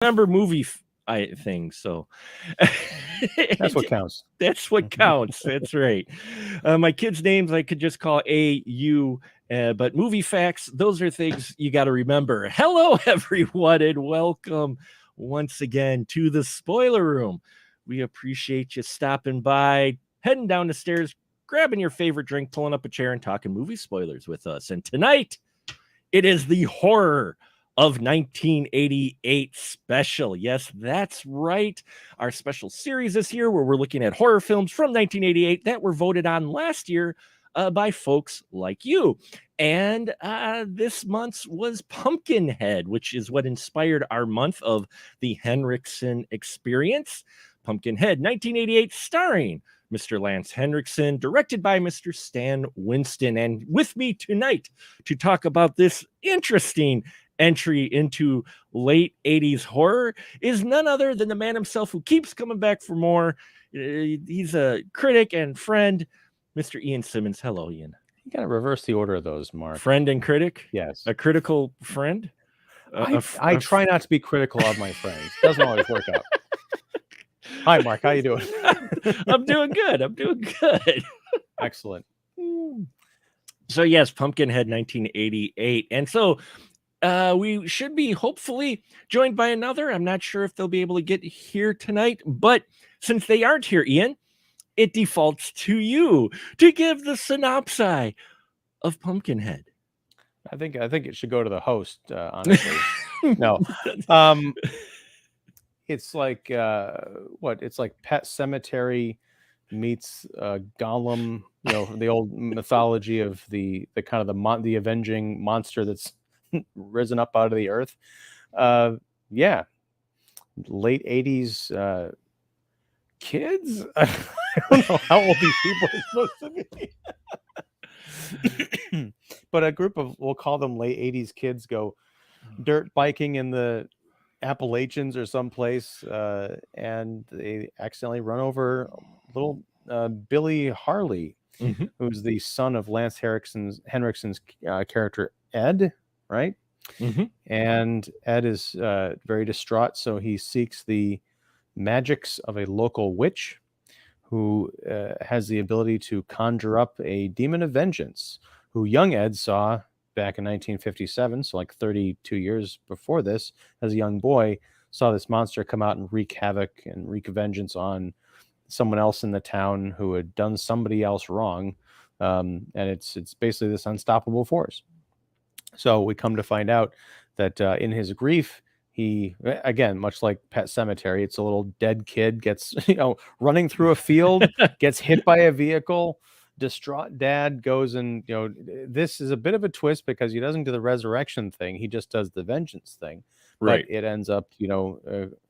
remember things. So that's what counts. That's what counts. That's right. My kids' names I could just call A, U, but movie facts, those are things you got to remember. Hello, everyone, and welcome once again to the Spoiler Room. We appreciate you stopping by, heading down the stairs, grabbing your favorite drink, pulling up a chair, and talking movie spoilers with us. And tonight, it is the horror of 1988 special. Yes, that's right. Our special series is here where we're looking at horror films from 1988 that were voted on last year by folks like you. And this month's was Pumpkinhead, which is what inspired our month of the Henriksen experience. Pumpkinhead 1988, starring Mr. Lance Henriksen, directed by Mr. Stan Winston. And with me tonight to talk about this interesting entry into late 80s horror is none other than the man himself who keeps coming back for more. He's a critic and friend, Mr. Ian Simmons. Hello, Ian. You got to reverse the order of those, Mark. Friend and critic? Yes. A critical friend? I try not to be critical of my friends. Doesn't always work out. Hi, Mark. How you doing? I'm doing good. Excellent. So, yes, Pumpkinhead 1988. And so we should be hopefully joined by another. I'm not sure if they'll be able to get here tonight, but since they aren't here, Ian, it defaults to you to give the synopsis of Pumpkinhead. I think it should go to the host, honestly. No. It's like it's like Pet Cemetery meets Gollum, the old mythology of the kind of the avenging monster that's risen up out of the earth. Late 80s kids. I don't know how old these people are supposed to be. But a group of, we'll call them late 80s kids, go dirt biking in the Appalachians or someplace, and they accidentally run over little Billy Harley, who's the son of Lance Henriksen's character Ed, right? And Ed is very distraught, so he seeks the magics of a local witch who has the ability to conjure up a demon of vengeance, who young Ed saw back in 1957, so like 32 years before this, as a young boy, saw this monster come out and wreak havoc and wreak vengeance on someone else in the town who had done somebody else wrong. And it's basically this unstoppable force. So we come to find out that in his grief, he, again, much like Pet Cemetery, it's a little dead kid gets, running through a field, gets hit by a vehicle. Distraught dad goes and, this is a bit of a twist because he doesn't do the resurrection thing. He just does the vengeance thing. Right. But it ends up,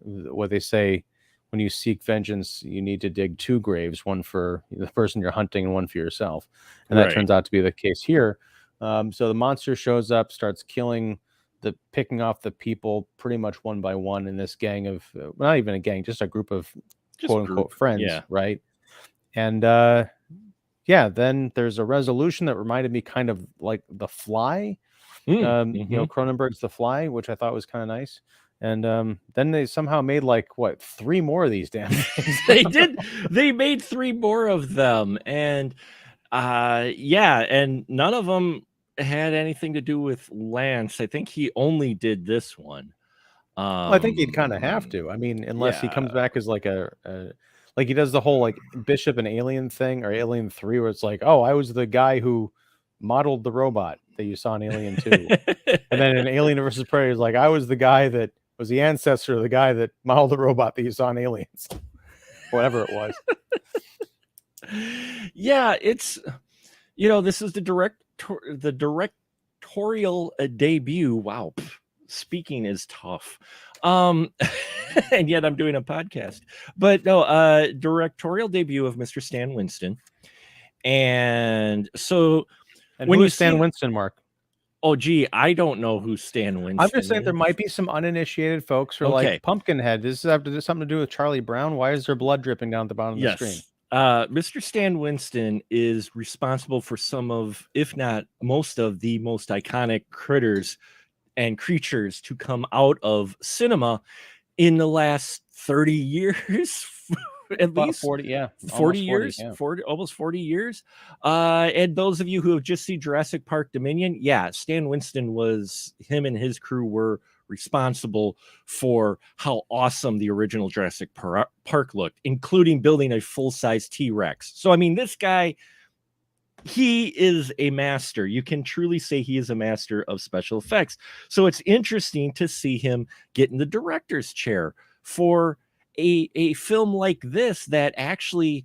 what they say, when you seek vengeance, you need to dig two graves, one for the person you're hunting and one for yourself. And that turns out to be the case here. So the monster shows up, starts picking off the people pretty much one by one in this gang of, not even a gang, just a group of quote unquote friends. Yeah. Right. And, then there's a resolution that reminded me kind of like The Fly, Cronenberg's The Fly, which I thought was kind of nice. And then they somehow made three more of these damn things. They did. They made three more of them. And and none of them had anything to do with Lance. I think he only did this one. I think he'd kind of have to. I mean, unless he comes back as like like he does the whole Bishop and Alien thing, or Alien 3, where it's like, oh, I was the guy who modeled the robot that you saw in Alien 2. And then in Alien versus Predator, it's like, I was the guy that was the ancestor of the guy that modeled the robot that you saw in Aliens. Whatever it was. Yeah, it's, this is the directorial debut. Wow. Speaking is tough. And yet I'm doing a podcast. But no, directorial debut of Mr. Stan Winston. And so when you Stan Winston, Mark? Oh, gee, I don't know who Stan Winston I'm just saying there might be some uninitiated folks who are like, Pumpkinhead, does this have to do something to do with Charlie Brown? Why is there blood dripping down at the bottom of the screen? Mr. Stan Winston is responsible for some of, if not most of, the most iconic critters and creatures to come out of cinema in the last 30 years, at About least 40, yeah, 40 almost 40, years, yeah. 40, almost 40 years. And those of you who have just seen Jurassic Park Dominion, yeah, Stan Winston him and his crew were responsible for how awesome the original Jurassic Park looked, including building a full-size T-Rex. So, I mean, this guy, he is a master. You can truly say he is a master of special effects. So it's interesting to see him get in the director's chair for a film like this that actually,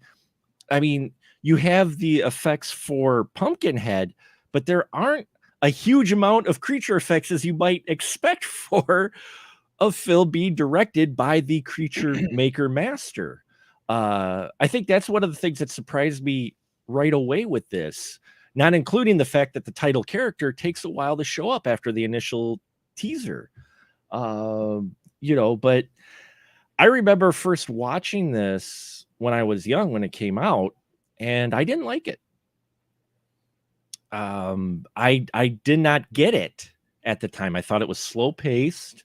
I mean, you have the effects for Pumpkinhead, but there aren't a huge amount of creature effects as you might expect for a film being directed by the creature maker master. I think that's one of the things that surprised me right away with this, not including the fact that the title character takes a while to show up after the initial teaser. But I remember first watching this when I was young, when it came out, and I didn't like it. I did not get it at the time. I thought it was slow paced.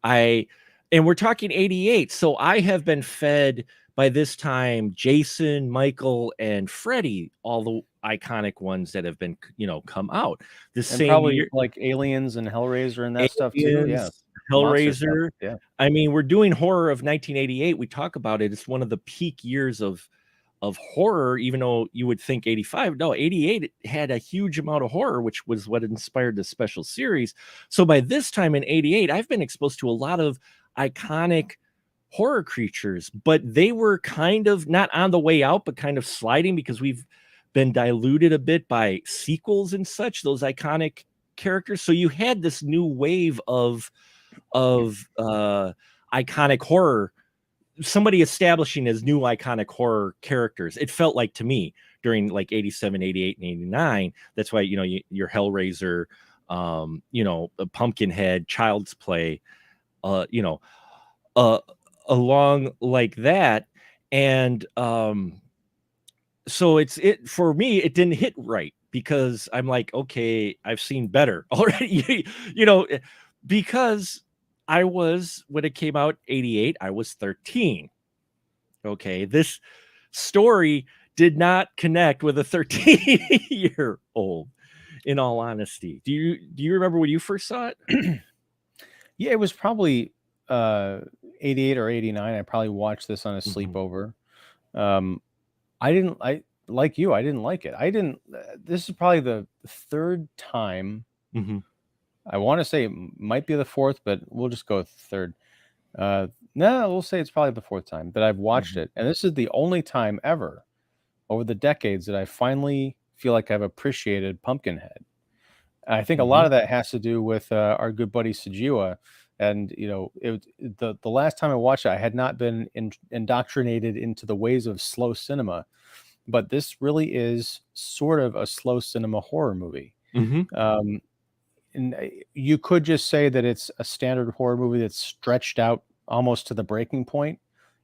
And we're talking 88. So I have been fed by this time Jason, Michael, and Freddy, all the iconic ones that have been, come out. The And same probably year, like Aliens and Hellraiser and that stuff too. Yeah. Aliens, Monster stuff. Hellraiser. Yeah. I mean, we're doing horror of 1988. We talk about it. It's one of the peak years of horror, even though you would think 85. No, 88 had a huge amount of horror, which was what inspired the special series. So by this time in 88, I've been exposed to a lot of iconic horror creatures, but they were kind of not on the way out, but kind of sliding because we've been diluted a bit by sequels and such, those iconic characters. So you had this new wave of iconic horror, somebody establishing as new iconic horror characters. It felt like to me during like 87, 88, and 89. That's why, your Hellraiser, Pumpkinhead, Child's Play, along like that. And so for me, it didn't hit right because I'm like, okay, I've seen better already, because when it came out 88, I was 13. Okay. This story did not connect with a 13-year-old, in all honesty. Do you remember when you first saw it? Yeah, it was probably 88 or 89. I probably watched this on a sleepover. I like you, I didn't like it. This is probably the third time. I want to say it might be the fourth, but we'll just go with third. No, we'll say it's probably the fourth time that I've watched it. And this is the only time ever over the decades that I finally feel like I've appreciated Pumpkinhead. And I think a lot of that has to do with our good buddy Sajiwa. And, the last time I watched it, I had not been indoctrinated into the ways of slow cinema. But this really is sort of a slow cinema horror movie. And you could just say that it's a standard horror movie that's stretched out almost to the breaking point,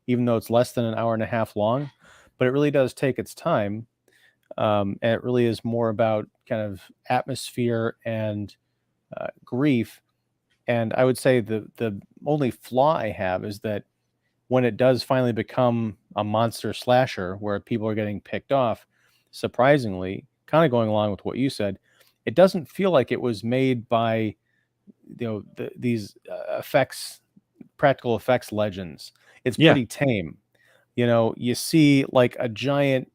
even though it's less than an hour and a half long. But it really does take its time. And it really is more about kind of atmosphere and grief. And I would say the only flaw I have is that when it does finally become a monster slasher where people are getting picked off, surprisingly, kind of going along with what you said, it doesn't feel like it was made by, these practical effects legends. It's pretty tame. You see like a giant,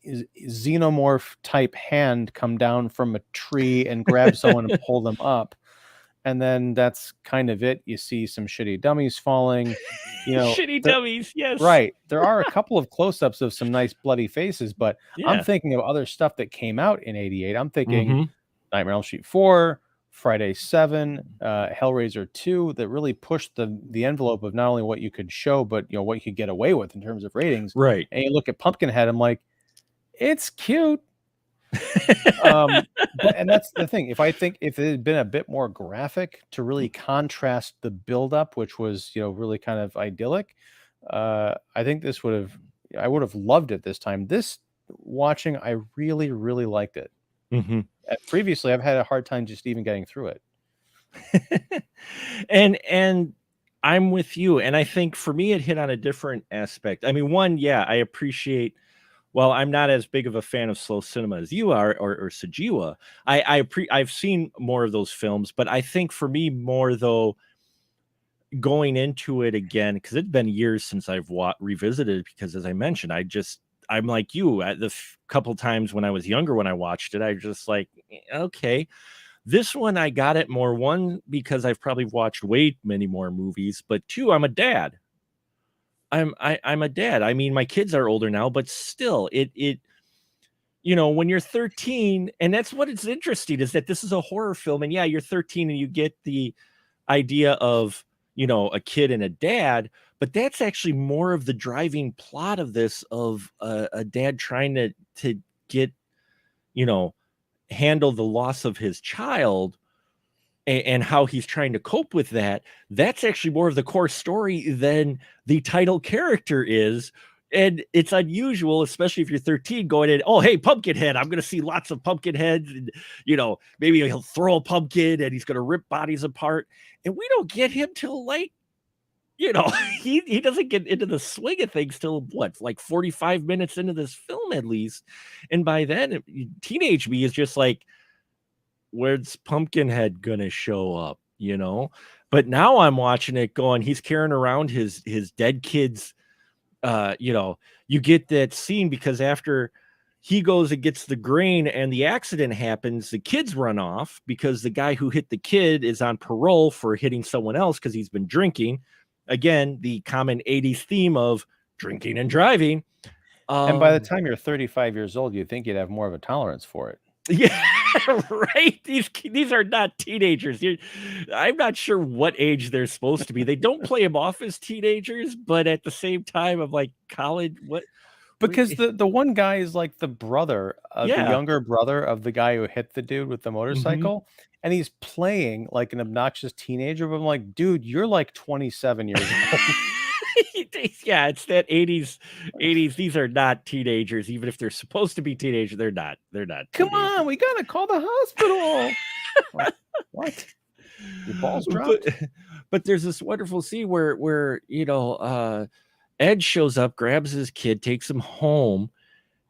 xenomorph type hand come down from a tree and grab someone and pull them up. And then that's kind of it. You see some shitty dummies falling, shitty dummies. Yes. Right. There are a couple of close-ups of some nice bloody faces, but I'm thinking of other stuff that came out in 88. I'm thinking Nightmare on Elm Street 4, Friday 7, Hellraiser 2, that really pushed the envelope of not only what you could show, but what you could get away with in terms of ratings. Right. And you look at Pumpkinhead, I'm like, it's cute. And that's the thing. If it had been a bit more graphic to really contrast the buildup, which was really kind of idyllic, I think I would have loved it this time. This watching, I really, really liked it. Previously, I've had a hard time just even getting through it. And I'm with you. And I think for me, it hit on a different aspect. I mean, one, yeah, I appreciate, well, I'm not as big of a fan of slow cinema as you are, or Sajiwa. I've seen more of those films, but I think for me more though, going into it again, because it's been years since I've revisited it, because as I mentioned, I'm like you at the couple times when I was younger, when I watched it, I just like, okay, this one I got it more. One, because I've probably watched way many more movies, but two, I'm a dad. I'm a dad. I mean, my kids are older now, but still, when you're 13, and that's what it's interesting, is that this is a horror film, and yeah, you're 13 and you get the idea of, a kid and a dad, but that's actually more of the driving plot of this, of a dad trying to get, handle the loss of his child, and how he's trying to cope with that. That's actually more of the core story than the title character is. And it's unusual, especially if you're 13, going in, oh, hey, Pumpkinhead, I'm going to see lots of pumpkin heads. And, maybe he'll throw a pumpkin and he's going to rip bodies apart. And we don't get him till like, he doesn't get into the swing of things till what, like 45 minutes into this film at least. And by then, teenage me is just like, where's Pumpkinhead gonna show up, But now I'm watching it going, he's carrying around his dead kids. You get that scene because after he goes and gets the grain and the accident happens, the kids run off because the guy who hit the kid is on parole for hitting someone else because he's been drinking. Again, the common 80s theme of drinking and driving. And by the time you're 35 years old, you think you'd have more of a tolerance for it. Yeah, right. These are not teenagers. I'm not sure what age they're supposed to be. They don't play them off as teenagers, but at the same time, I'm like, college, what? Because the one guy is like the brother, the Yeah. younger brother of the guy who hit the dude with the motorcycle, and he's playing like an obnoxious teenager. But I'm like, dude, you're like 27 years old. Yeah, it's that 80s. These are not teenagers, even if they're supposed to be teenagers. They're not. Come on, we gotta call the hospital. Like, what? Your balls dropped? But there's this wonderful scene where Ed shows up, grabs his kid, takes him home,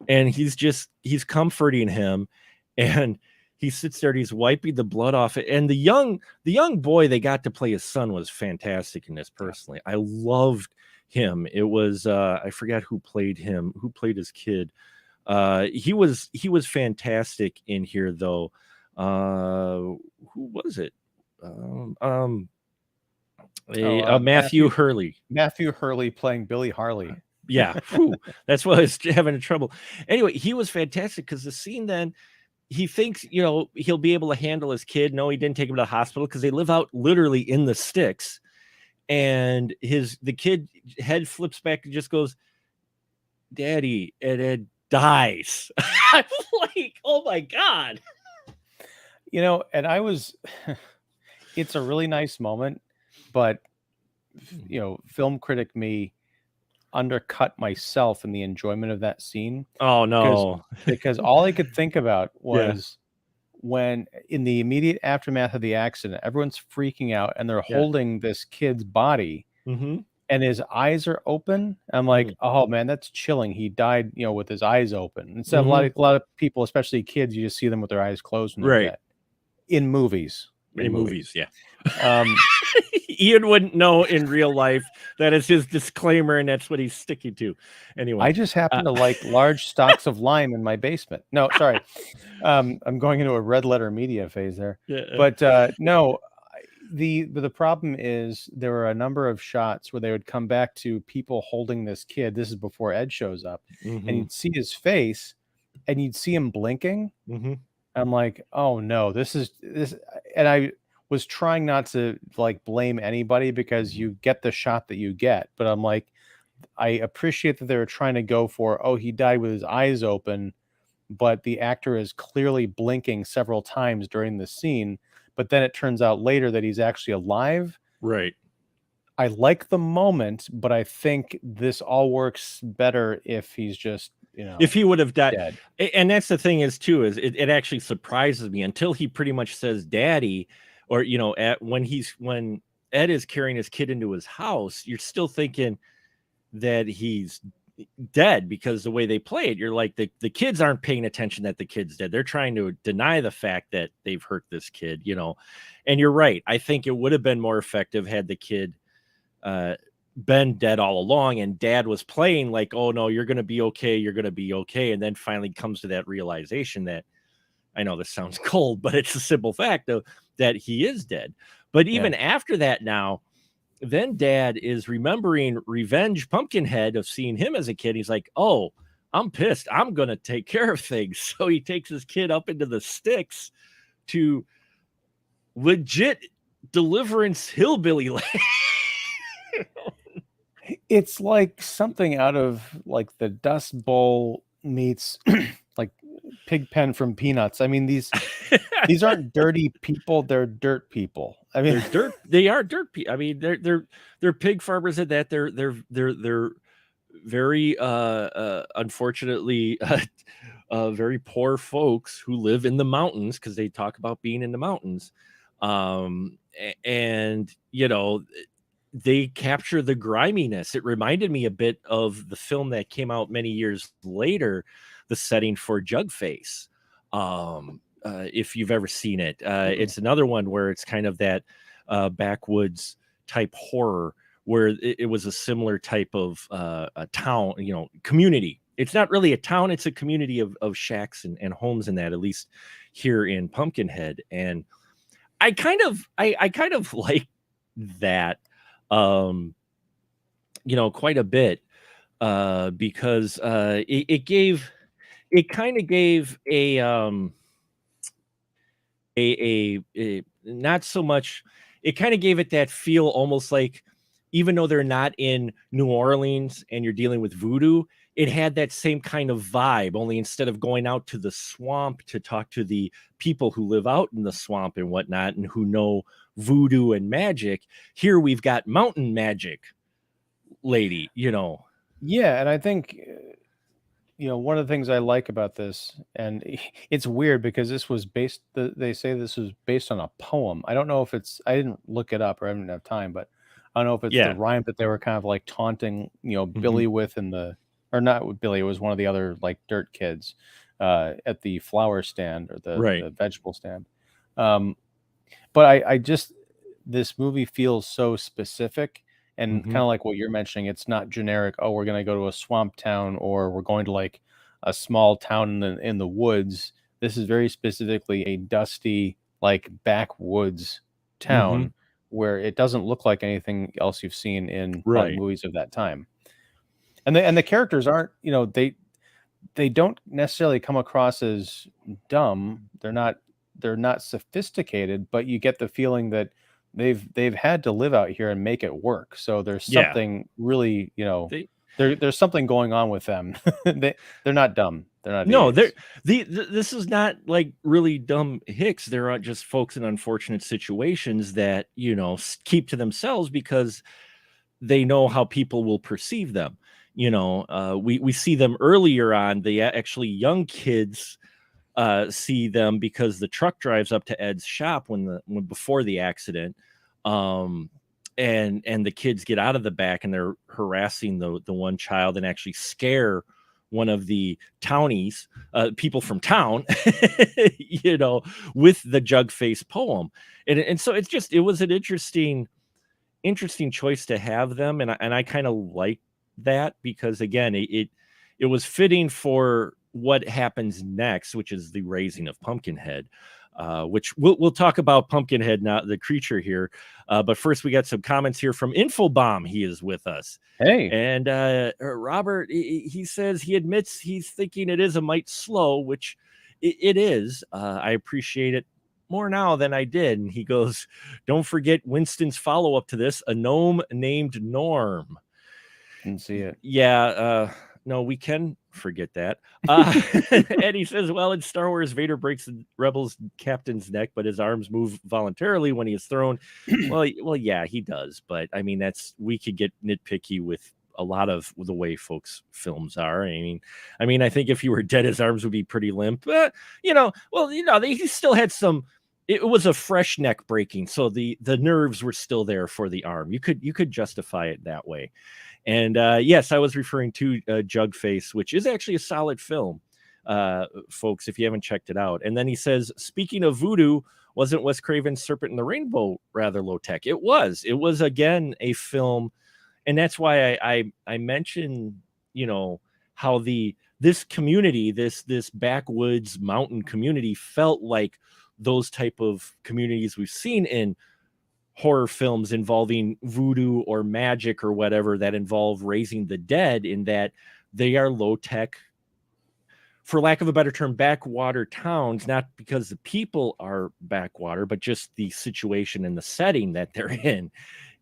and he's comforting him, and he sits there and he's wiping the blood off it. And the young boy they got to play his son was fantastic in this. Personally, I loved him. It was I forgot who played him, who played his kid. He was fantastic in here though. Who was it? Matthew Hurley. Matthew Hurley playing Billy Harley. Yeah, that's why I was having trouble. Anyway, he was fantastic because the scene then, he thinks, he'll be able to handle his kid. No, he didn't take him to the hospital because they live out literally in the sticks. And the kid head flips back and just goes, Daddy, and it dies. I'm like, oh my God. And I was, it's a really nice moment, but, film critic me undercut myself in the enjoyment of that scene. Oh no. Because all I could think about was when in the immediate aftermath of the accident, everyone's freaking out and they're holding this kid's body and his eyes are open. I'm like, oh man, that's chilling. He died, with his eyes open. Instead of a lot of people, especially kids, you just see them with their eyes closed when they're dead. In movies. In movies, yeah. Ian wouldn't know in real life. That is his disclaimer, and that's what he's sticking to. Anyway, I just happen to like large stocks of lime in my basement. No, sorry. I'm going into a red letter media phase there. Yeah. But no, the problem is there were a number of shots where they would come back to people holding this kid. This is before Ed shows up, and you'd see his face, and you'd see him blinking. I'm like, oh no, this, and I was trying not to like blame anybody because you get the shot that you get, but I'm like, I appreciate that they were trying to go for, oh, he died with his eyes open, but the actor is clearly blinking several times during the scene, but then it turns out later that he's actually alive. Right. I like the moment, but I think this all works better if he's just, if he would have died. Dead. And that's the thing is too, is it actually surprises me until he pretty much says daddy, or, when Ed is carrying his kid into his house, you're still thinking that he's dead, because the way they play it, you're like, the kids aren't paying attention that the kid's dead. They're trying to deny the fact that they've hurt this kid, and you're right. I think it would have been more effective had the kid been dead all along, and dad was playing like, oh no, you're going to be okay. You're going to be okay. And then finally comes to that realization that, I know this sounds cold, but it's a simple fact though, that he is dead. But even after that now, then dad is remembering Revenge Pumpkinhead, of seeing him as a kid. He's like, oh, I'm pissed. I'm going to take care of things. So he takes his kid up into the sticks to legit Deliverance Hillbilly land. It's like something out of like the Dust Bowl meets like Pigpen from Peanuts. I mean, these aren't dirty people, they're dirt people. I mean, they are dirt people. I mean, they're pig farmers at that. They're very unfortunately very poor folks who live in the mountains, because they talk about being in the mountains. And they capture the griminess. It reminded me a bit of the film that came out many years later, the setting for Jugface. If you've ever seen it, it's another one where it's kind of that backwoods type horror, where it was a similar type of a town, community. It's not really a town, it's a community of shacks and homes, in that, at least here in Pumpkinhead. And I kind of like that, quite a bit, because it kind of gave a not so much, it kind of gave it that feel, almost like, even though they're not in New Orleans and you're dealing with voodoo, it had that same kind of vibe, only instead of going out to the swamp to talk to the people who live out in the swamp and whatnot, and who know voodoo and magic, here we've got mountain magic lady. Yeah, and I think one of the things I like about this, and it's weird because this was based, they say this was based on a poem. I don't know if it's, I didn't look it up, or I didn't have time, but I don't know if it's the rhyme that they were kind of like taunting, Billy with, in the, or not with Billy, it was one of the other like dirt kids at the flower stand, or the vegetable stand. But I just, this movie feels so specific, and kind of like what you're mentioning, it's not generic. Oh, we're going to go to a swamp town, or we're going to like a small town in the woods. This is very specifically a dusty, like backwoods town, where it doesn't look like anything else you've seen in movies of that time. And the characters aren't, they don't necessarily come across as dumb. They're not sophisticated, but you get the feeling that they've had to live out here and make it work. So there's something really, there's something going on with them. They're not dumb. They're not. No, this is not like really dumb hicks. They're just folks in unfortunate situations that, keep to themselves because they know how people will perceive them. We see them earlier on. The actually young kids see them because the truck drives up to Ed's shop when before the accident, and the kids get out of the back, and they're harassing the one child, and actually scare one of the townies, people from town, with the Jugface poem. And so it was an interesting choice to have them, and I kind of like that, because again, it was fitting for what happens next, which is the raising of Pumpkinhead, which we'll talk about Pumpkinhead now, the creature here. But first, we got some comments here from Infobomb. He is with us. Hey, and Robert, he says he admits he's thinking it is a mite slow, which it is. I appreciate it more now than I did. And he goes, "Don't forget Winston's follow up to this: a gnome named Norm." Didn't see it. Yeah. No, we can forget that. And he says, well, in Star Wars, Vader breaks the Rebels captain's neck, but his arms move voluntarily when he is thrown. Well, yeah, he does. But I mean, we could get nitpicky with a lot of the way folks' films are. I mean, I think if he were dead, his arms would be pretty limp. He still had some it was a fresh neck breaking, so the nerves were still there for the arm. You could justify it that way. And yes, I was referring to Jugface, which is actually a solid film, folks, if you haven't checked it out. And then he says, speaking of voodoo, wasn't Wes Craven's Serpent and the Rainbow rather low tech? It was. It was, again, a film. And that's why I mentioned, how this community, this backwoods mountain community felt like those type of communities we've seen in horror films involving voodoo or magic or whatever that involve raising the dead, in that they are low tech, for lack of a better term, backwater towns, not because the people are backwater, but just the situation and the setting that they're in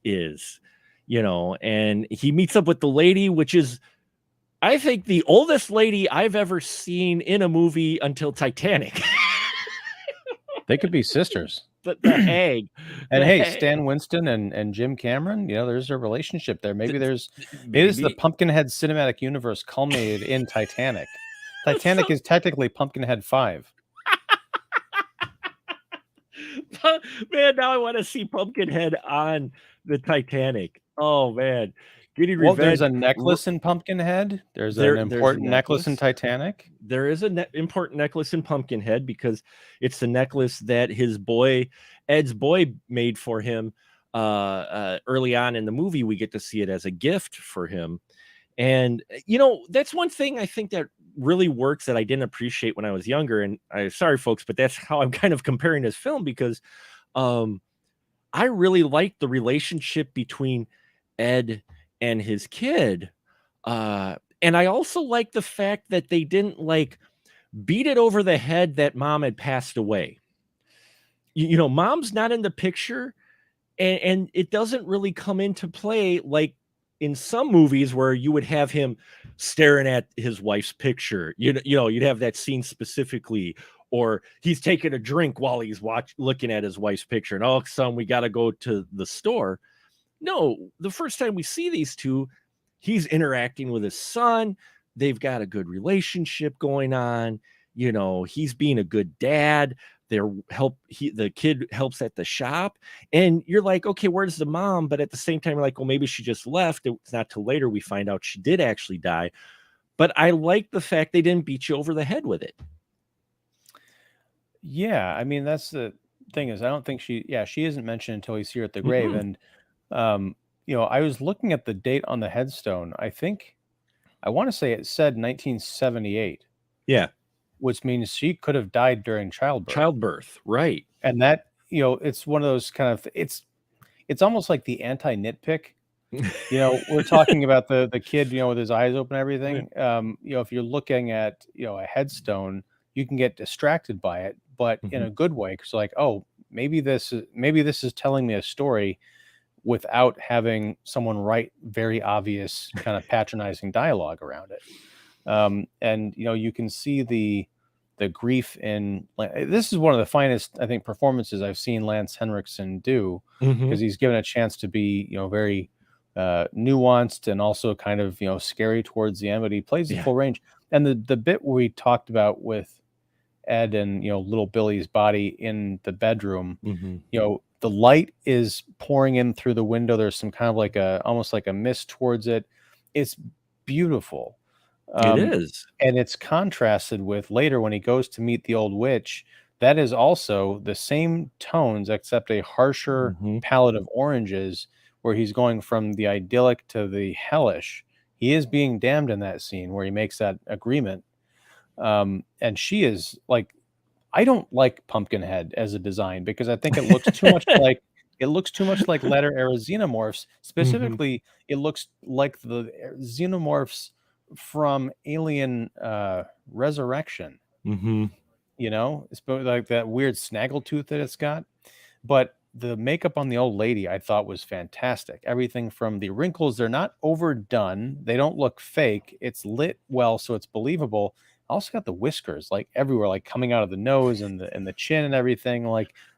is, and he meets up with the lady, which is, I think, the oldest lady I've ever seen in a movie until Titanic. They could be sisters. The egg. And hey, Stan Winston and Jim Cameron, there's a relationship there. Maybe there's the Pumpkinhead cinematic universe culminated in Titanic. Titanic is technically Pumpkinhead 5. Man, now I want to see Pumpkinhead on the Titanic. Oh man. Well, there's a necklace in Pumpkinhead. There's an important necklace in Titanic. There is an important necklace in Pumpkinhead because it's the necklace that Ed's boy made for him early on in the movie. We get to see it as a gift for him. And, that's one thing I think that really works that I didn't appreciate when I was younger. And I'm sorry, folks, but that's how I'm kind of comparing this film, because I really liked the relationship between Ed and his kid. And I also like the fact that they didn't beat it over the head that mom had passed away. Mom's not in the picture, and it doesn't really come into play like in some movies where you would have him staring at his wife's picture. You'd have that scene specifically, or he's taking a drink while he's looking at his wife's picture, and oh, son, we got to go to the store. No, the first time we see these two, he's interacting with his son. They've got a good relationship going on. He's being a good dad. The kid helps at the shop, and you're like, okay, where's the mom? But at the same time, you're like, well, maybe she just left. It's not till later we find out she did actually die. But I like the fact they didn't beat you over the head with it. Yeah, I mean, that's the thing, is I don't think she isn't mentioned until he's here at the grave. Mhm. And I was looking at the date on the headstone. I want to say it said 1978. Yeah. Which means she could have died during childbirth. Right. And that, it's one of those kind of, it's almost like the anti-nitpick. We're talking about the kid, with his eyes open and everything. If you're looking at, a headstone, you can get distracted by it, but in a good way. Because oh, maybe this is telling me a story without having someone write very obvious kind of patronizing dialogue around it. And you can see the grief in, this is one of the finest, I think, performances I've seen Lance Henriksen do, because he's given a chance to be very nuanced and also kind of scary towards the end, but he plays the full range. And the bit we talked about with Ed and little Billy's body in the bedroom, the light is pouring in through the window. There's some kind of almost like a mist towards it. It's beautiful. It is. And it's contrasted with later when he goes to meet the old witch. That is also the same tones, except a harsher palette of oranges, where he's going from the idyllic to the hellish. He is being damned in that scene where he makes that agreement. And she is I don't like Pumpkinhead as a design, because I think it looks too much like latter era xenomorphs. Specifically, it looks like the xenomorphs from Alien Resurrection. It's like that weird snaggletooth that it's got. But the makeup on the old lady, I thought, was fantastic. Everything from the wrinkles, they're not overdone. They don't look fake. It's lit well, so it's believable. Also got the whiskers everywhere, coming out of the nose and the chin and everything.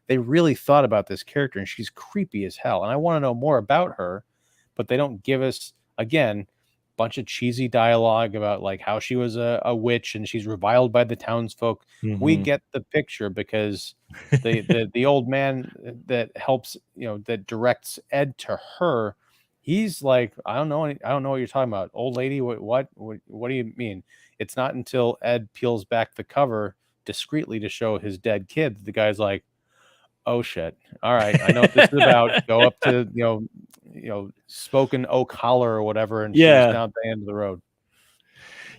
They really thought about this character, and she's creepy as hell. And I want to know more about her, but they don't give us, again, bunch of cheesy dialogue about like how she was a witch and she's reviled by the townsfolk. We get the picture because the old man that helps, that directs Ed to her, he's like, I don't know what you're talking about, old lady. What do you mean? It's not until Ed peels back the cover discreetly to show his dead kid that the guy's like, oh shit, all right, I know what this is about. Go up to Spoken Oak Holler or whatever, and she's down at the end of the road.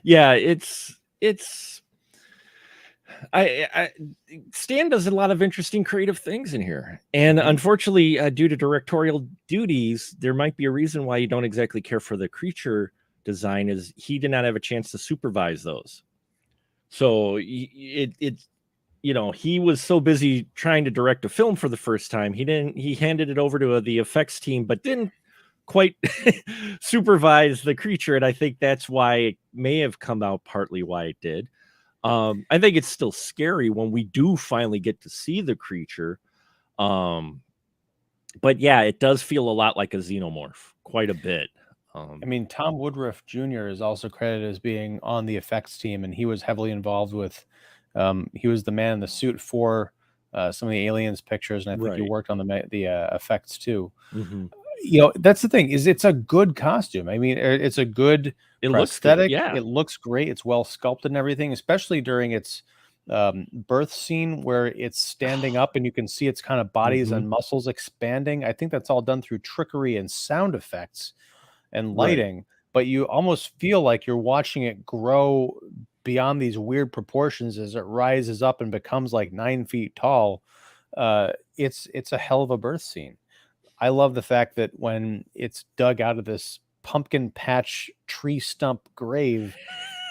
Yeah, it's Stan does a lot of interesting creative things in here, and unfortunately, due to directorial duties, there might be a reason why you don't exactly care for the creature design. Is he did not have a chance to supervise those, so he was so busy trying to direct a film for the first time, he handed it over to the effects team, but didn't quite supervise the creature, and I think that's why it may have come out partly why it did. I think it's still scary when we do finally get to see the creature. But yeah, it does feel a lot like a xenomorph, quite a bit. I mean, Tom Woodruff Jr. is also credited as being on the effects team, and he was heavily involved with, he was the man in the suit for some of the Aliens pictures, and I think he worked on the effects too. That's the thing, is it's a good costume. I mean, it's a good prosthetic. It looks great. It's well sculpted and everything, especially during its birth scene where it's standing up and you can see its kind of bodies and muscles expanding. I think that's all done through trickery and sound effects and lighting, but you almost feel like you're watching it grow beyond these weird proportions as it rises up and becomes like 9 feet tall. It's a hell of a birth scene. I love the fact that when it's dug out of this pumpkin patch tree stump grave,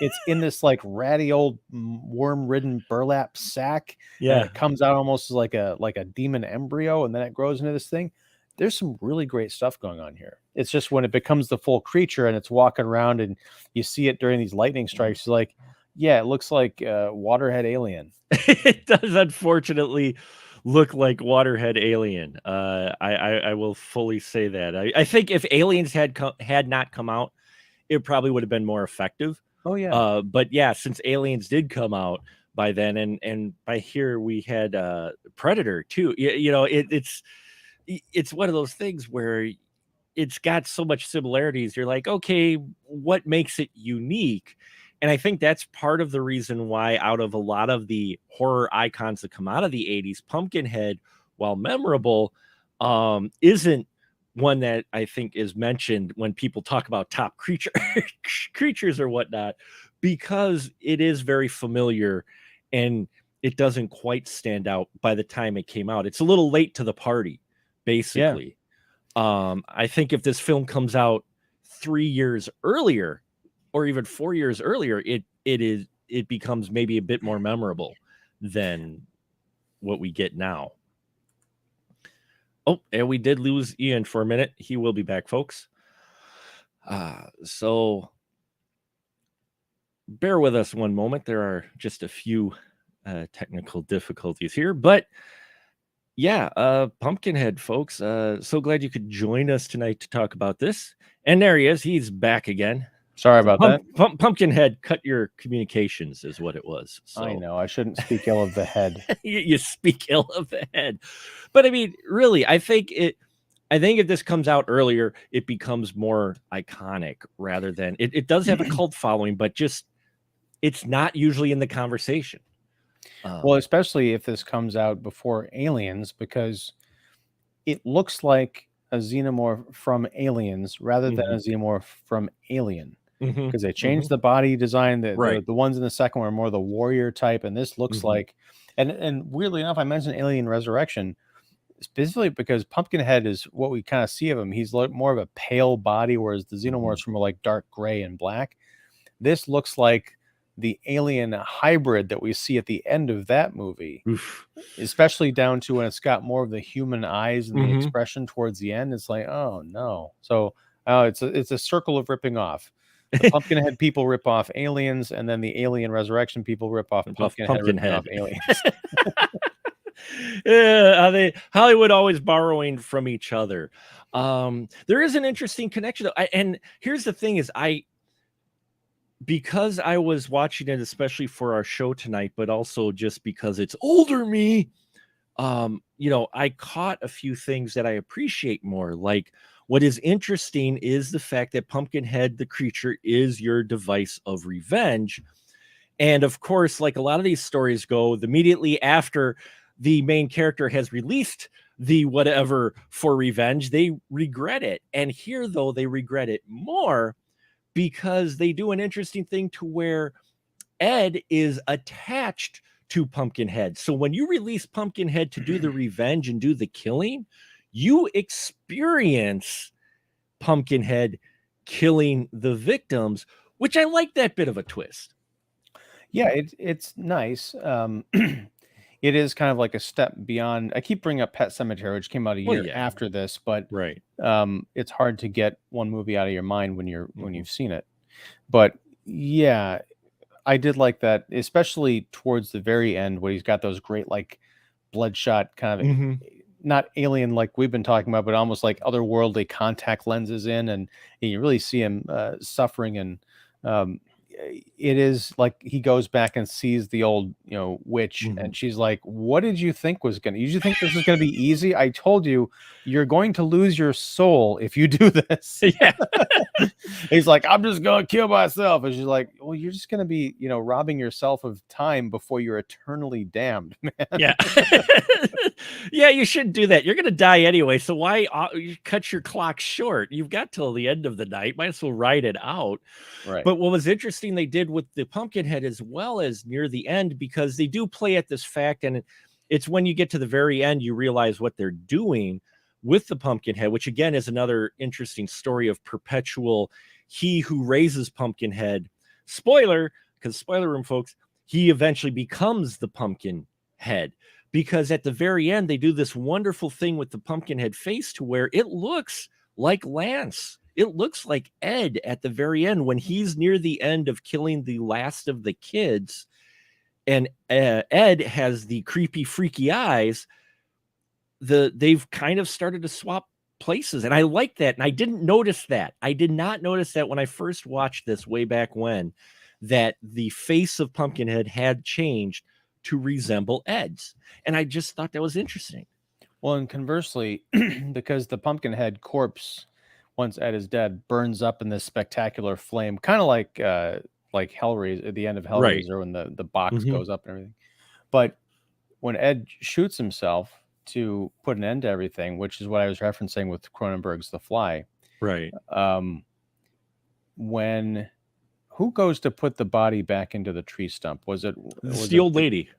it's in this like ratty old worm-ridden burlap sack. And it comes out almost like a demon embryo, and then it grows into this thing. There's some really great stuff going on here. It's just when it becomes the full creature and it's walking around and you see it during these lightning strikes, you're like, yeah, it looks like Waterhead Alien. It does, unfortunately, look like Waterhead Alien. I will fully say that. I think if Aliens had not come out, it probably would have been more effective. Oh yeah. But yeah, since Aliens did come out by then, and by here we had Predator too. It's one of those things where it's got so much similarities. You're like, okay, what makes it unique? And I think that's part of the reason why, out of a lot of the horror icons that come out of the 80s, Pumpkinhead, while memorable, isn't one that I think is mentioned when people talk about top creatures or whatnot, because it is very familiar and it doesn't quite stand out by the time it came out. It's a little late to the party, basically. I think if this film comes out 3 years earlier, or even 4 years earlier, it becomes maybe a bit more memorable than what we get now. Oh, and we did lose Ian for a minute. He will be back, folks. So bear with us one moment. There are just a few technical difficulties here, but yeah, Pumpkinhead, folks. So glad you could join us tonight to talk about this. And there he is. He's back again. Sorry about that. Pumpkinhead cut your communications is what it was. So. I know. I shouldn't speak ill of the head. you speak ill of the head. But I mean, really, I think if this comes out earlier, it becomes more iconic rather than it does have a cult following, but just it's not usually in the conversation. Well, especially if this comes out before Aliens, because it looks like a xenomorph from Aliens rather than a xenomorph from Alien. Because they changed the body design. The ones in the second one are more the warrior type, and this looks like, and weirdly enough, I mentioned Alien Resurrection specifically because Pumpkinhead is what we kind of see of him. He's more of a pale body, whereas the xenomorphs are more like dark gray and black. This looks like the alien hybrid that we see at the end of that movie, especially down to when it's got more of the human eyes and the expression towards the end. It's like, oh no. So it's a circle of ripping off. The Pumpkinhead people rip off Aliens, and then the Alien Resurrection people rip off Pumpkinhead. Ripping off Aliens. Yeah, Hollywood always borrowing from each other. There is an interesting connection, though. And here's the thing: is I because I was watching it, especially for our show tonight, but also just because it's older me, I caught a few things that I appreciate more. Like, what is interesting is the fact that Pumpkinhead, the creature, is your device of revenge. And of course, like a lot of these stories go, immediately after the main character has released the whatever for revenge, they regret it. And here, though, they regret it more because they do an interesting thing to where Ed is attached to Pumpkinhead. So when you release Pumpkinhead to do the revenge and do the killing, you experience Pumpkinhead killing the victims, which I like that bit of a twist. Yeah, it's nice. It is kind of like a step beyond. I keep bringing up Pet Sematary, which came out a year after this, but Right. it's hard to get one movie out of your mind when you've seen it. But yeah, I did like that, especially towards the very end where he's got those great like bloodshot kind of not alien like we've been talking about, but almost like otherworldly contact lenses in, and you really see him suffering. And it is like he goes back and sees the old witch, and she's like, what did you think was gonna, you think this is gonna be easy? I told you you're going to lose your soul if you do this. Yeah. He's like, I'm just gonna kill myself. And she's like, well, you're just gonna be robbing yourself of time before you're eternally damned, man. Yeah. Yeah, you shouldn't do that. You're going to die anyway. So why you cut your clock short? You've got till the end of the night. Might as well ride it out. Right. But what was interesting, they did with the Pumpkinhead as well as near the end, because they do play at this fact. And it's when you get to the very end, you realize what they're doing with the Pumpkinhead, which again is another interesting story of perpetual. He who raises Pumpkinhead, spoiler, because spoiler room, folks, he eventually becomes the Pumpkinhead. Because at the very end, they do this wonderful thing with the Pumpkinhead face to where it looks like Lance. It looks like Ed at the very end when he's near the end of killing the last of the kids. And Ed has the creepy, freaky eyes. They've kind of started to swap places. And I like that. And I didn't notice that. I did not notice that when I first watched this way back when, that the face of Pumpkinhead had changed to resemble Ed's. And I just thought that was interesting. Well, and conversely, because the Pumpkinhead corpse, once Ed is dead, burns up in this spectacular flame, kind of like Hellraiser at the end of Hellraiser, when the box goes up and everything. But when Ed shoots himself to put an end to everything, which is what I was referencing with Cronenberg's The Fly. Right. Who goes to put the body back into the tree stump? Was it the old lady?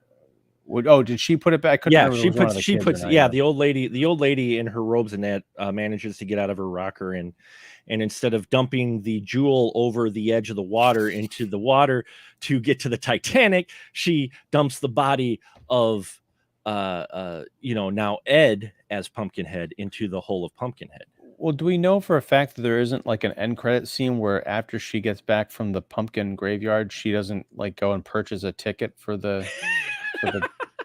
Did she put it back? Yeah, the old lady in her robes and that manages to get out of her rocker, and instead of dumping the jewel over the edge of the water into the water to get to the Titanic, she dumps the body of now Ed as Pumpkinhead into the hole of Pumpkinhead. Well, do we know for a fact that there isn't like an end credit scene where after she gets back from the pumpkin graveyard, she doesn't like go and purchase a ticket for the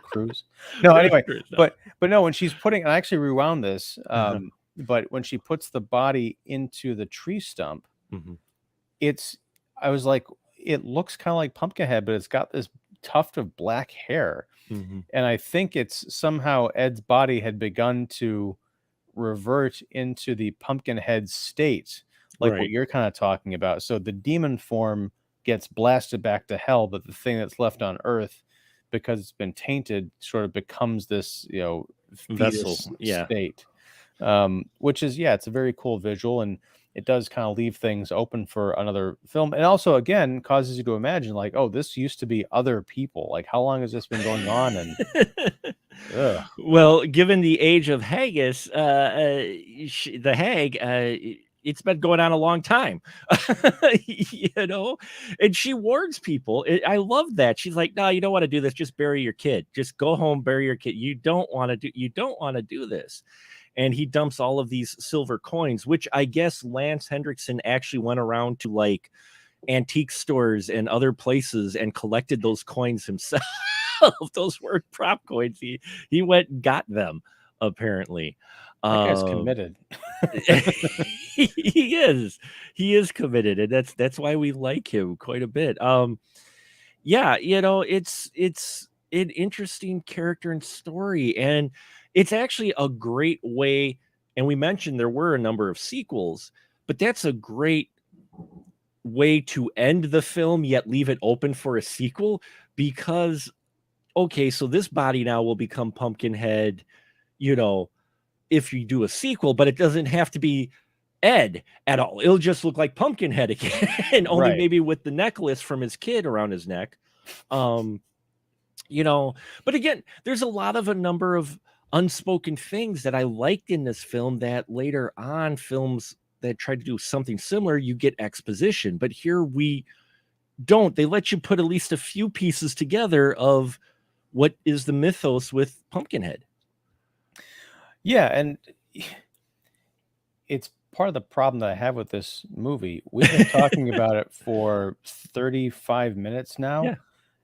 cruise? No, anyway, but no, when she's putting, I actually rewound this, but when she puts the body into the tree stump, I was like, it looks kind of like Pumpkinhead, but it's got this tuft of black hair. And I think it's somehow Ed's body had begun to revert into the Pumpkinhead state, like what you're kind of talking about. So the demon form gets blasted back to hell, but the thing that's left on Earth, because it's been tainted, sort of becomes this vessel state, which is it's a very cool visual, and it does kind of leave things open for another film, and also again causes you to imagine like, oh, this used to be other people, like how long has this been going on? And well, given the age of Haggis, the hag, it's been going on a long time, and she warns people. I love that. She's like, no, you don't want to do this. Just bury your kid. Just go home, bury your kid. You don't want to do this. And he dumps all of these silver coins, which I guess Lance Henriksen actually went around to like antique stores and other places and collected those coins himself. Those were prop coins. He went and got them, apparently. That guy's committed. He is committed, and that's why we like him quite a bit. Yeah, it's an interesting character and story, and it's actually a great way. And we mentioned there were a number of sequels, but that's a great way to end the film yet leave it open for a sequel, because okay, so this body now will become Pumpkinhead, if you do a sequel, but it doesn't have to be Ed at all. It'll just look like Pumpkinhead again, only Right. maybe with the necklace from his kid around his neck. But again, there's a number of unspoken things that I liked in this film that later on films that try to do something similar, you get exposition. But here we don't. They let you put at least a few pieces together of what is the mythos with Pumpkinhead. Yeah, and it's part of the problem that I have with this movie. We've been talking about it for 35 minutes now. Yeah.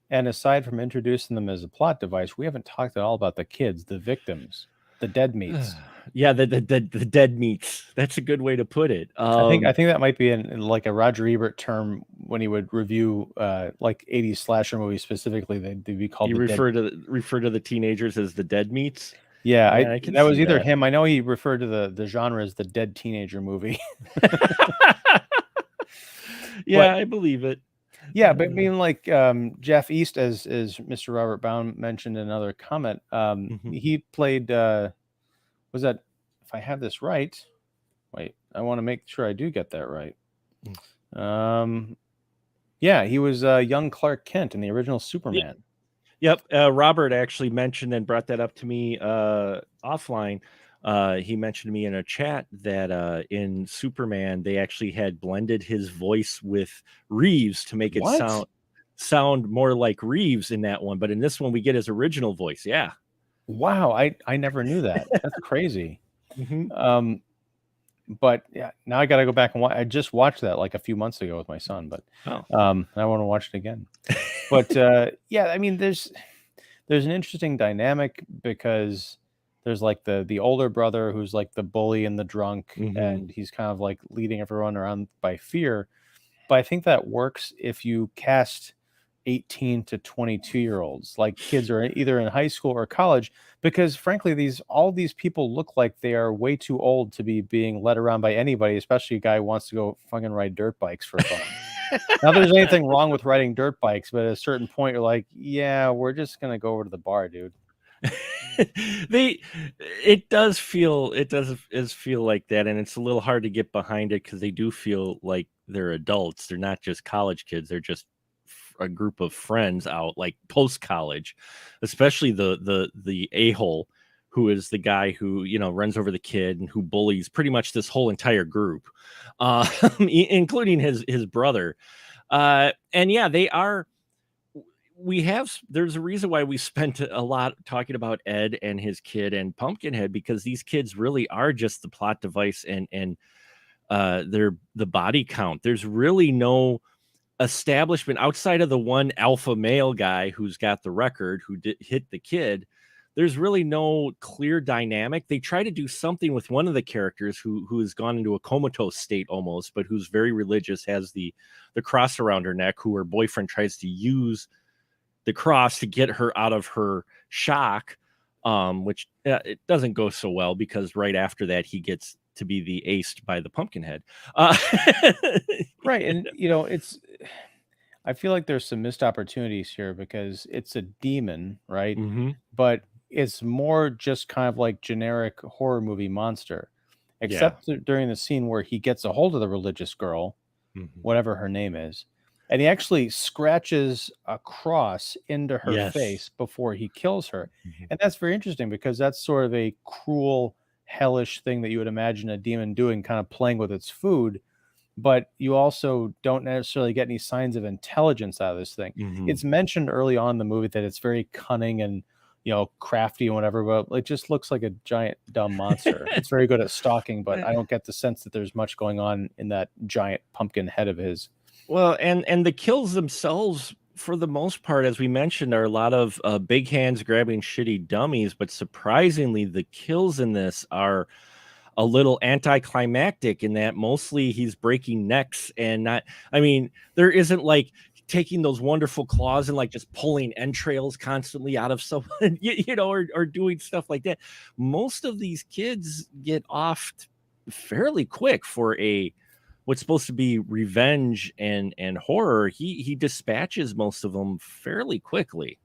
And aside from introducing them as a plot device, we haven't talked at all about the kids, the victims, the dead meats. Yeah, the dead meats. That's a good way to put it. I think that might be in like a Roger Ebert term when he would review like 80s slasher movies specifically. They'd be called. You refer to the teenagers as the dead meats. Yeah, I can that was see either that. him. I know he referred to the genre as the dead teenager movie. Yeah, I believe it. Yeah, but I mean, like Jeff East, as Mr. Robert Baum mentioned in another comment, he played. Was that, if I have this right? Wait, I want to make sure I do get that right. Yeah, he was young Clark Kent in the original Superman. Yep. Robert actually mentioned and brought that up to me offline. He mentioned to me in a chat that in Superman, they actually had blended his voice with Reeves to make it sound more like Reeves in that one. But in this one, we get his original voice. Yeah. Wow. I never knew that. That's crazy. Mm-hmm. But yeah, now I got to go back and watch. I just watched that like a few months ago with my son, but I want to watch it again. But yeah, I mean, there's an interesting dynamic because there's like the older brother who's like the bully and the drunk, and he's kind of like leading everyone around by fear. But I think that works if you cast 18 to 22-year-olds, like kids are either in high school or college, because frankly, all these people look like they are way too old to be being led around by anybody, especially a guy who wants to go fucking ride dirt bikes for fun. Not that there's anything wrong with riding dirt bikes, but at a certain point, you're like, yeah, we're just gonna go over to the bar, dude. It does feel like that, and it's a little hard to get behind it because they do feel like they're adults. They're not just college kids. They're just a group of friends out like post college, especially the a-hole who is the guy who runs over the kid and who bullies pretty much this whole entire group, including his brother. And yeah, there's a reason why we spent a lot talking about Ed and his kid and Pumpkinhead, because these kids really are just the plot device and they're the body count. There's really no establishment outside of the one alpha male guy who's got the record who hit the kid. There's really no clear dynamic. They try to do something with one of the characters who has gone into a comatose state almost, but who's very religious, has the cross around her neck, who her boyfriend tries to use the cross to get her out of her shock, which it doesn't go so well, because right after that he gets to be the aced by the Pumpkinhead. Right. And I feel like there's some missed opportunities here because it's a demon, right? But it's more just kind of like generic horror movie monster, except during the scene where he gets a hold of the religious girl, whatever her name is, and he actually scratches a cross into her face before he kills her. And that's very interesting because that's sort of a cruel, hellish thing that you would imagine a demon doing, kind of playing with its food. But you also don't necessarily get any signs of intelligence out of this thing. It's mentioned early on in the movie that it's very cunning and crafty and whatever, but it just looks like a giant dumb monster. It's very good at stalking, but I don't get the sense that there's much going on in that giant pumpkin head of his. Well, and the kills themselves for the most part, as we mentioned, are a lot of big hands grabbing shitty dummies, but surprisingly, the kills in this are a little anticlimactic in that mostly he's breaking necks and not, I mean, there isn't like taking those wonderful claws and like just pulling entrails constantly out of someone, or doing stuff like that. Most of these kids get off fairly quick for a what's supposed to be revenge and horror. He dispatches most of them fairly quickly.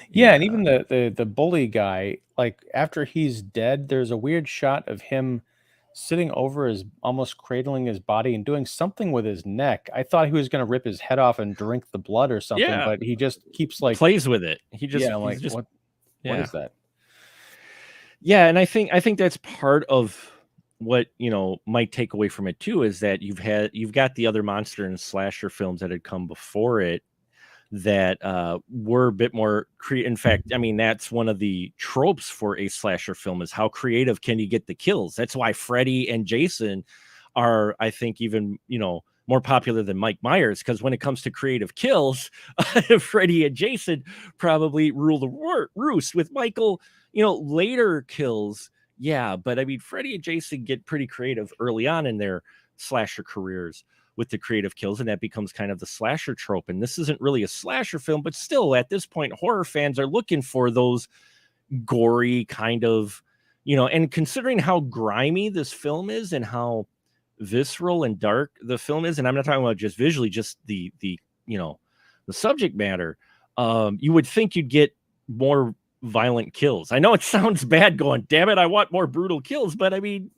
Yeah, and even the bully guy, like after he's dead, there's a weird shot of him sitting over his, almost cradling his body and doing something with his neck. I thought he was going to rip his head off and drink the blood or something, Yeah, but he just keeps like, plays with it. yeah, I'm He's like, just what yeah. is that? Yeah, and I think that's part of what, might take away from it too, is that you've got the other monster and slasher films that had come before it that were a bit more in fact, I mean, that's one of the tropes for a slasher film, is how creative can you get the kills. That's why Freddy and Jason are, I think, even, more popular than Mike Myers, because when it comes to creative kills, Freddy and Jason probably rule the roost. With Michael, later kills, yeah, but I mean, Freddy and Jason get pretty creative early on in their slasher careers with the creative kills, and that becomes kind of the slasher trope. And this isn't really a slasher film, but still, at this point, horror fans are looking for those gory kind of, and considering how grimy this film is and how visceral and dark the film is, and I'm not talking about just visually, just the the subject matter, you would think you'd get more violent kills. I know it sounds bad going, damn it, I want more brutal kills, but I mean,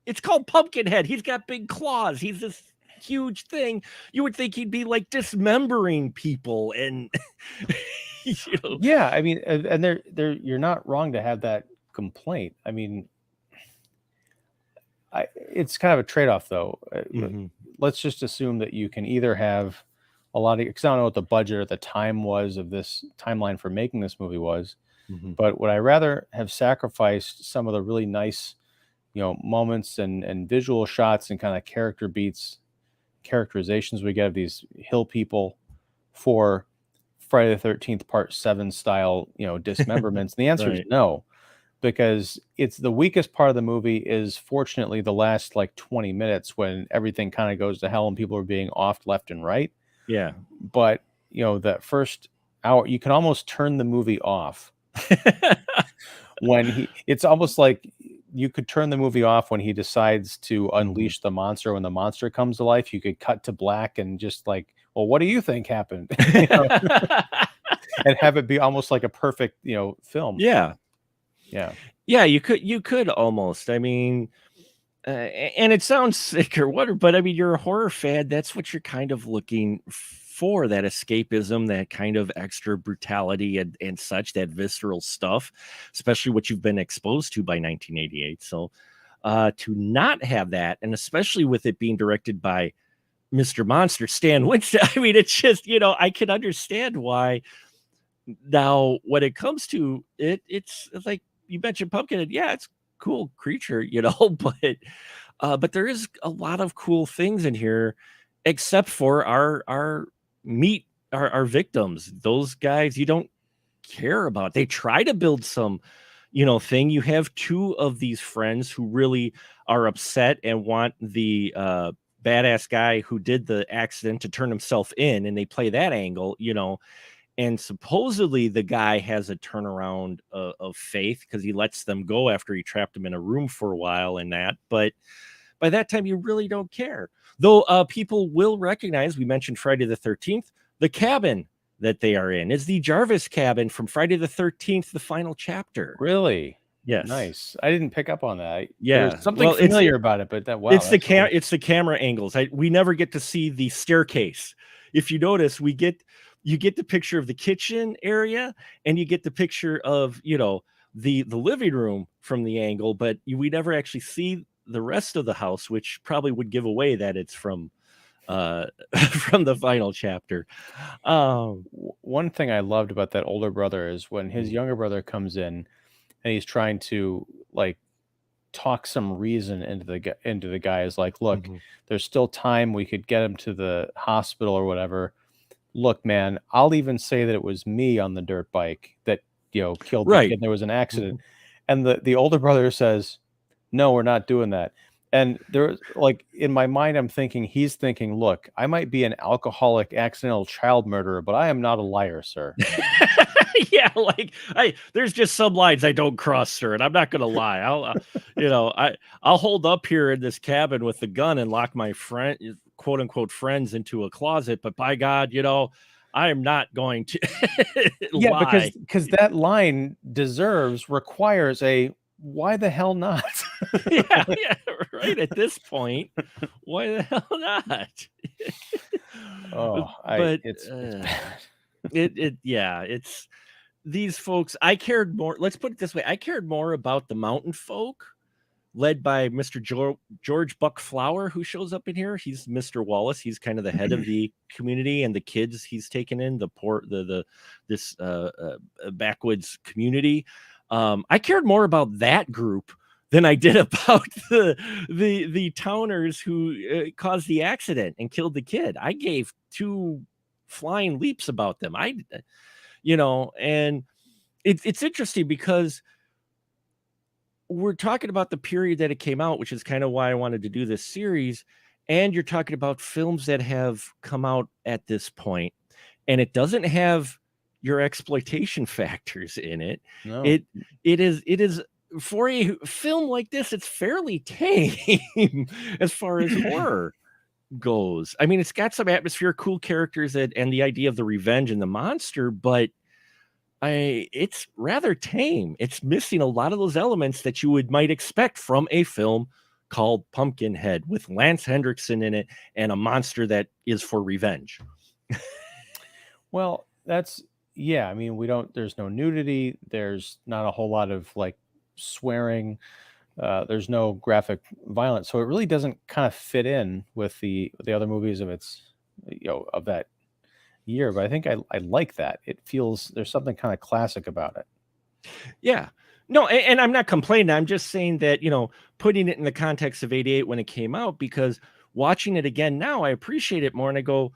it's called Pumpkinhead. He's got big claws. He's this huge thing. You would think he'd be like dismembering people and Yeah, I mean, and they're you're not wrong to have that complaint. I mean, it's kind of a trade-off though. Mhm. Let's just assume that you can either have a lot of, because I don't know what the budget or the time was of this timeline for making this movie was, Mhm. but would I rather have sacrificed some of the really nice, moments and visual shots and kind of character beats, characterizations we get of these hill people for Friday the 13th Part 7 style, dismemberments? And the answer is Right. no, because it's the weakest part of the movie is fortunately the last like 20 minutes when everything kind of goes to hell and people are being offed left and right. Yeah. But, that first hour, you can almost turn the movie off when it's almost like you could turn the movie off when he decides to unleash the monster. When the monster comes to life, you could cut to black and just like, well, what do you think happened? And have it be almost like a perfect, film. Yeah. Yeah. Yeah, you could almost. I mean, and it sounds sick or whatever, but I mean, you're a horror fan. That's what you're kind of looking for, that escapism, that kind of extra brutality and such, that visceral stuff, especially what you've been exposed to by 1988. So to not have that, and especially with it being directed by Mr. Monster, Stan Winston, I mean, it's just, I can understand why. Now, when it comes to it, it's like you mentioned Pumpkinhead. Yeah, it's cool creature, but there is a lot of cool things in here, except for our meat, our victims. Those guys you don't care about. They try to build some, thing. You have two of these friends who really are upset and want the badass guy who did the accident to turn himself in, and they play that angle, and supposedly the guy has a turnaround of faith because he lets them go after he trapped them in a room for a while and that. But by that time, you really don't care. Though people will recognize, we mentioned Friday the 13th, the cabin that they are in is the Jarvis cabin from Friday the 13th, the final chapter. Really? Yes. Nice. I didn't pick up on that. Yeah. There's something familiar about it, but wow. It's the camera angles. We never get to see the staircase. If you notice, you get the picture of the kitchen area and you get the picture of, the living room from the angle, but we never actually see the rest of the house, which probably would give away that it's from from the final chapter. One thing I loved about that older brother is when his younger brother comes in and he's trying to like talk some reason into the guy, is like, look, there's still time, we could get him to the hospital or whatever. look, man, I'll even say that it was me on the dirt bike that, killed the Right. kid. There was an accident. And the older brother says, no, we're not doing that. And there's like, in my mind, I'm thinking, he's thinking, look, I might be an alcoholic, accidental child murderer, but I am not a liar, sir. Yeah, like there's just some lines I don't cross, sir, and I'm not gonna lie. I'll hold up here in this cabin with the gun and lock my friend, quote unquote, friends into a closet. But by God, I am not going to Yeah, lie. because that line requires a why the hell not? Yeah, right. At this point, why the hell not? But it's bad. it's these folks. I cared more. Let's put it this way: I cared more about the mountain folk, led by Mr. George Buck Flower, who shows up in here. He's Mr. Wallace. He's kind of the head of the community, and the kids he's taken in this backwoods community. I cared more about that group than I did about the towners who caused the accident and killed the kid. I gave two flying leaps about them. And it's interesting because we're talking about the period that it came out, which is kind of why I wanted to do this series. And you're talking about films that have come out at this point, and it doesn't have your exploitation factors in it. No. It is for a film like this, it's fairly tame as far as horror goes. I mean, it's got some atmosphere, cool characters, and the idea of the revenge and the monster, but it's rather tame. It's missing a lot of those elements that you might expect from a film called Pumpkinhead, with Lance Henriksen in it and a monster that is for revenge. Well, I mean, there's no nudity. There's not a whole lot of like swearing. There's no graphic violence. So it really doesn't kind of fit in with the other movies of of that year. But I think I like that. It feels there's something kind of classic about it. Yeah. No, and I'm not complaining. I'm just saying that, putting it in the context of 88 when it came out, because watching it again now, I appreciate it more. And I go,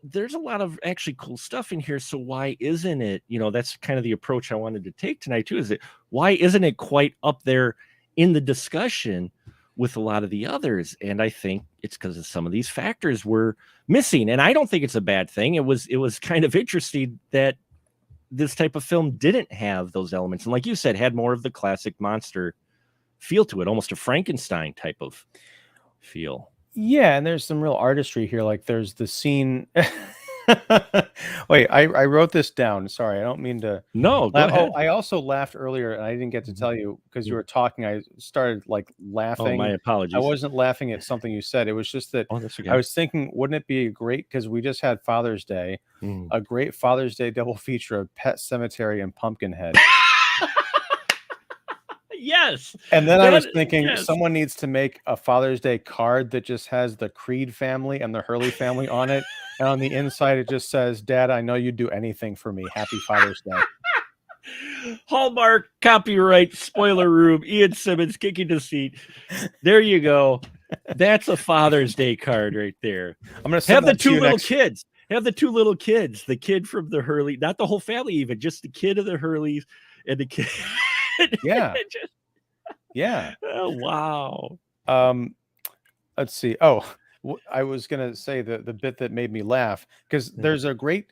there's a lot of actually cool stuff in here. So why isn't it, that's kind of the approach I wanted to take tonight too, is why isn't it quite up there in the discussion with a lot of the others? And I think it's because of some of these factors were missing. And I don't think it's a bad thing. It was kind of interesting that this type of film didn't have those elements. And like you said, had more of the classic monster feel to it, almost a Frankenstein type of feel. Yeah, and there's some real artistry here. Like there's the scene. Wait, I wrote this down. Sorry, I don't mean to. No, go ahead. I also laughed earlier, and I didn't get to tell you because you were talking. I started like laughing. Oh, my apologies. I wasn't laughing at something you said. It was just that that's okay. I was thinking, wouldn't it be great, because we just had Father's Day, a great Father's Day double feature of Pet Sematary and Pumpkinhead. Yes. And then I was thinking, someone needs to make a Father's Day card that just has the Creed family and the Hurley family on it. And on the inside, it just says, Dad, I know you'd do anything for me. Happy Father's Day. Hallmark, copyright, spoiler room, Ian Simmons kicking the seat. There you go. That's a Father's Day card right there. I'm going to have the two little kids. Have the two little kids, the kid from the Hurley, not the whole family, even just the kid of the Hurleys and the kid. Yeah. Yeah. Oh, wow. Let's see. Oh, I was going to say the bit that made me laugh, because there's a great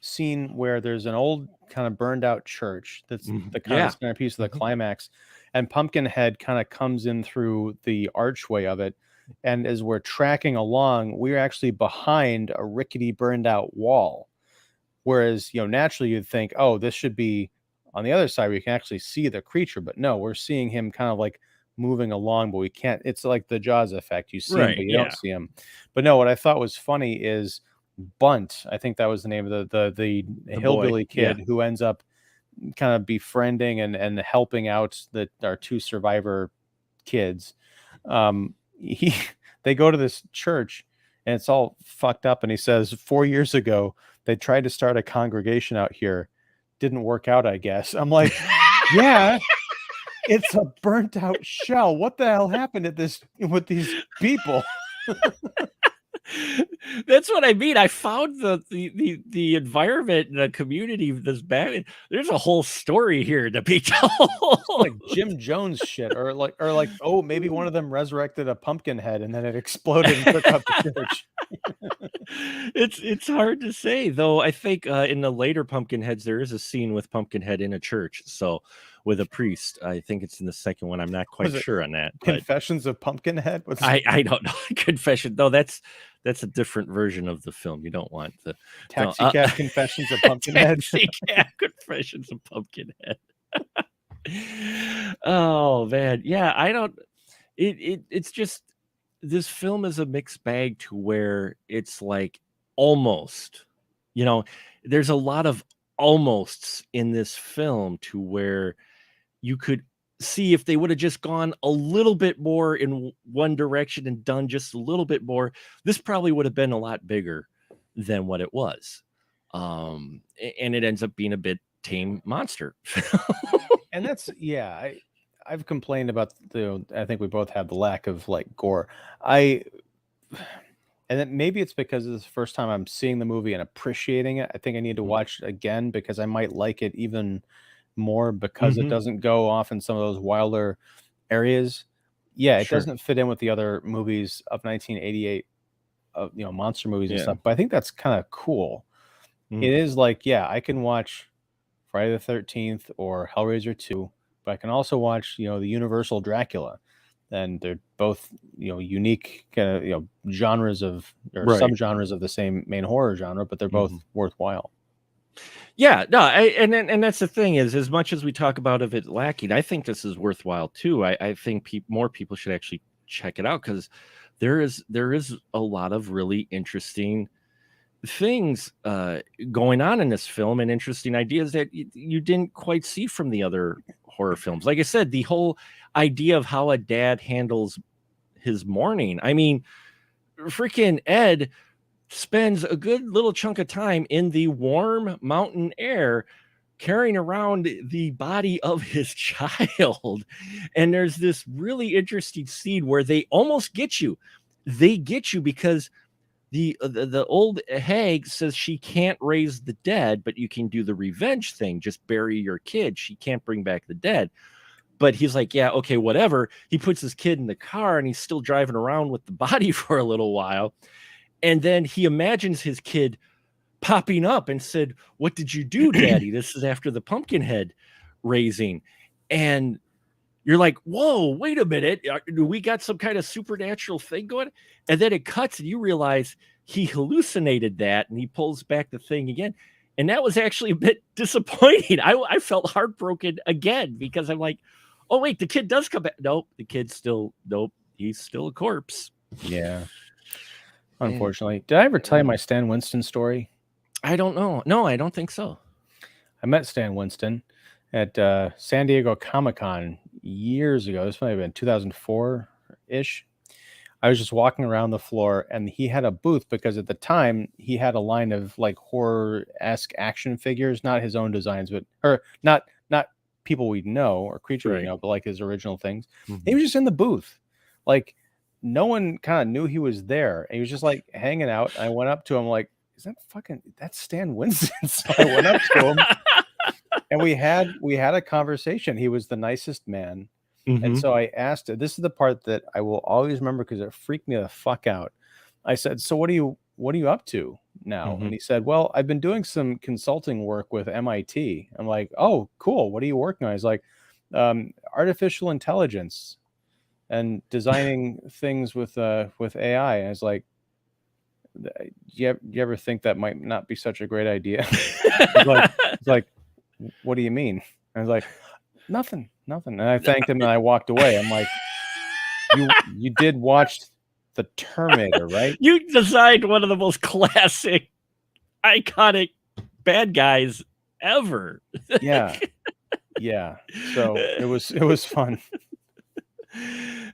scene where there's an old kind of burned out church that's the kind of centerpiece of the climax, and Pumpkinhead kind of comes in through the archway of it. And as we're tracking along, we're actually behind a rickety burned out wall. Whereas, naturally you'd think, oh, this should be on the other side where you can actually see the creature, but no, we're seeing him kind of like moving along, but we can't. It's like the Jaws effect. You see him, but you don't see him. But no, what I thought was funny is Bunt. I think that was the name of the hillbilly kid who ends up kind of befriending and helping out our two survivor kids. They go to this church and it's all fucked up. And he says, 4 years ago, they tried to start a congregation out here. Didn't work out, I guess. I'm like, yeah, it's a burnt out shell. What the hell happened with these people? That's what I mean. I found the environment and the community this bad. There's a whole story here to be told. Like Jim Jones shit, or like, oh, maybe one of them resurrected a pumpkin head and then it exploded and took out the church. It's hard to say though. I think in the later Pumpkinheads there is a scene with Pumpkinhead in a church, so with a priest. I think it's in the second one. I'm not quite sure on that. But Confessions of Pumpkinhead? I don't know. Confession. No, that's a different version of the film. You don't want the Taxi Cab Confessions of Pumpkinhead. Taxi Cab Confessions of Pumpkinhead. Oh man, yeah. I don't. It's just, this film is a mixed bag to where it's like almost, there's a lot of almosts in this film to where you could see if they would have just gone a little bit more in one direction and done just a little bit more, this probably would have been a lot bigger than what it was. And it ends up being a bit tame monster. And that's, I've complained about I think we both have the lack of like gore. And then maybe it's because it's the first time I'm seeing the movie and appreciating it. I think I need to watch it again because I might like it even more because it doesn't go off in some of those wilder areas. Yeah, it doesn't fit in with the other movies of 1988, monster movies and stuff. But I think that's kind of cool. It is like, I can watch Friday the 13th or Hellraiser 2, but I can also watch, the Universal Dracula. And they're both, unique kind of, genres of, or subgenres of the same main horror genre, but they're both worthwhile. Yeah, no, and that's the thing is, as much as we talk about of it lacking, I think this is worthwhile too. I think more people should actually check it out because there is a lot of really interesting things going on in this film and interesting ideas that you didn't quite see from the other horror films. Like I said, the whole idea of how a dad handles his mourning. I mean, freaking Ed spends a good little chunk of time in the warm mountain air carrying around the body of his child. And there's this really interesting scene where they almost get you. They get you because the old hag says she can't raise the dead, but you can do the revenge thing. Just bury your kid. She can't bring back the dead. But he's like, yeah, okay, whatever. He puts his kid in the car and he's still driving around with the body for a little while. And then he imagines his kid popping up and said, "What did you do, Daddy?" This is after the Pumpkinhead raising. And you're like, whoa, wait a minute. Do we got some kind of supernatural thing going? And then it cuts and you realize he hallucinated that and he pulls back the thing again. And that was actually a bit disappointing. I felt heartbroken again because I'm like, oh, wait, the kid does come back. Nope, the kid's still, he's still a corpse. Yeah. Unfortunately. Did I ever tell you my Stan Winston story? I don't know. No, I don't think so. I met Stan Winston at San Diego Comic-Con years ago. This might have been 2004-ish. I was just walking around the floor and he had a booth because at the time he had a line of like horror-esque action figures, not his own designs, or not people we know or creatures we know, but like his original things. He was just in the booth. Like no one kind of knew he was there. And he was just like hanging out. I went up to him like, that's Stan Winston. So I went up to him and we had a conversation. He was the nicest man. And so I asked, this is the part that I will always remember because it freaked me the fuck out. I said, so what are you up to now? And he said, well, I've been doing some consulting work with MIT. I'm like, oh, cool. What are you working on? He's like, artificial intelligence and designing things with AI. And I was like, do you ever think that might not be such a great idea? He's like, what do you mean? I was like, nothing. And I thanked him and I walked away. I'm like, you did watch The Terminator, right? You designed one of the most classic, iconic bad guys ever. Yeah. So it was fun.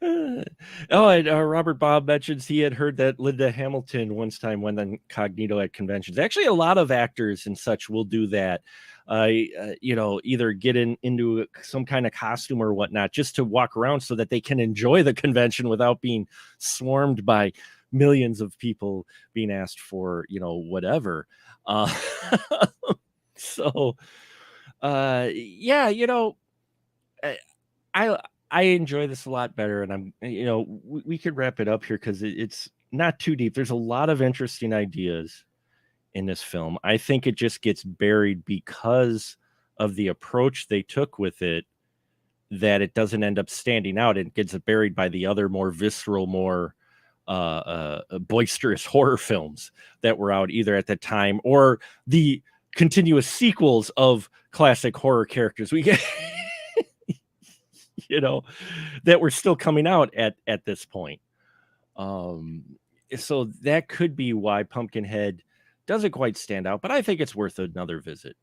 Oh, and Robert Bob mentions he had heard that Linda Hamilton once time went incognito at conventions. Actually, a lot of actors and such will do that. Either get into some kind of costume or whatnot, just to walk around so that they can enjoy the convention without being swarmed by millions of people being asked for, whatever. Uh, so, yeah, I I I enjoy this a lot better, and we could wrap it up here because it's not too deep. There's a lot of interesting ideas in this film. I think it just gets buried because of the approach they took with it, that it doesn't end up standing out. It gets buried by the other more visceral, more boisterous horror films that were out either at the time or the continuous sequels of classic horror characters we get, that were still coming out at this point. So that could be why Pumpkinhead doesn't quite stand out, but I think it's worth another visit.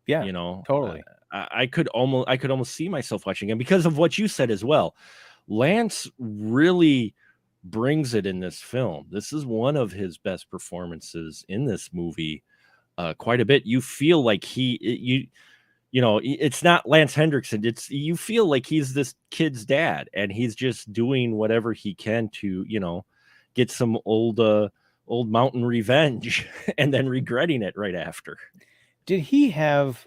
Yeah, totally. I could almost see myself watching it because of what you said as well. Lance really brings it in this film. This is one of his best performances in this movie, quite a bit. You feel like it's not Lance Henriksen. You feel like he's this kid's dad, and he's just doing whatever he can to, get some old mountain revenge, and then regretting it right after. Did he have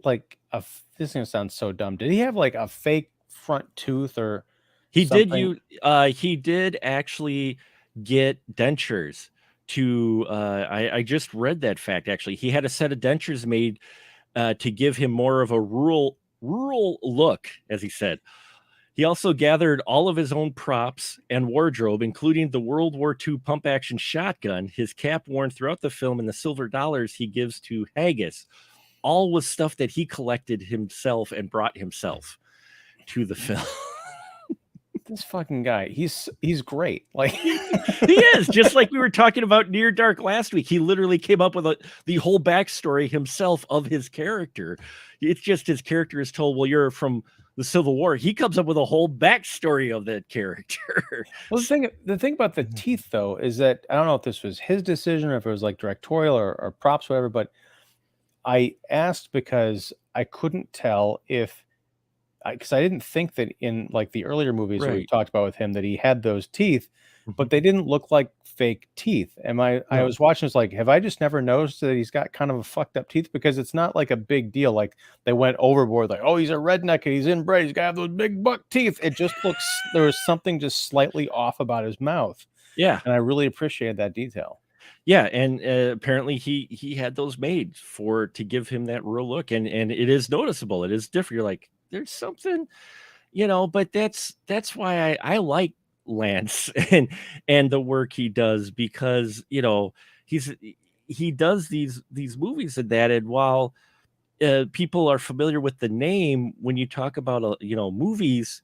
like this is gonna sound so dumb. Did he have like a fake front tooth or he something? He did actually get dentures to I just read that fact. Actually, he had a set of dentures made to give him more of a rural look, as he said. He also gathered all of his own props and wardrobe, including the World War II pump-action shotgun, his cap worn throughout the film, and the silver dollars he gives to Haggis. All was stuff that he collected himself and brought himself to the film. This fucking guy, he's great. Like he is, just like we were talking about Near Dark last week. He literally came up with the whole backstory himself of his character. It's just his character is told, well, you're from the Civil War. He comes up with a whole backstory of that character. Well, the thing about the teeth though is that I don't know if this was his decision or if it was like directorial or props, whatever, but I asked because I couldn't tell if because I didn't think that in like the earlier movies that we Right. talked about with him that he had those teeth, but they didn't look like fake teeth. And I No. was watching, it's like, have I just never noticed that he's got kind of a fucked up teeth? Because it's not like a big deal. Like they went overboard, like, oh, he's a redneck and he's inbred. He's got to have those big buck teeth. It just looks, there was something just slightly off about his mouth. Yeah. And I really appreciated that detail. Yeah, and apparently he had those made to give him that real look, and it is noticeable. It is different. You're like, there's something, but that's why I like Lance and the work he does, because he does these movies and that, and while people are familiar with the name, when you talk about movies,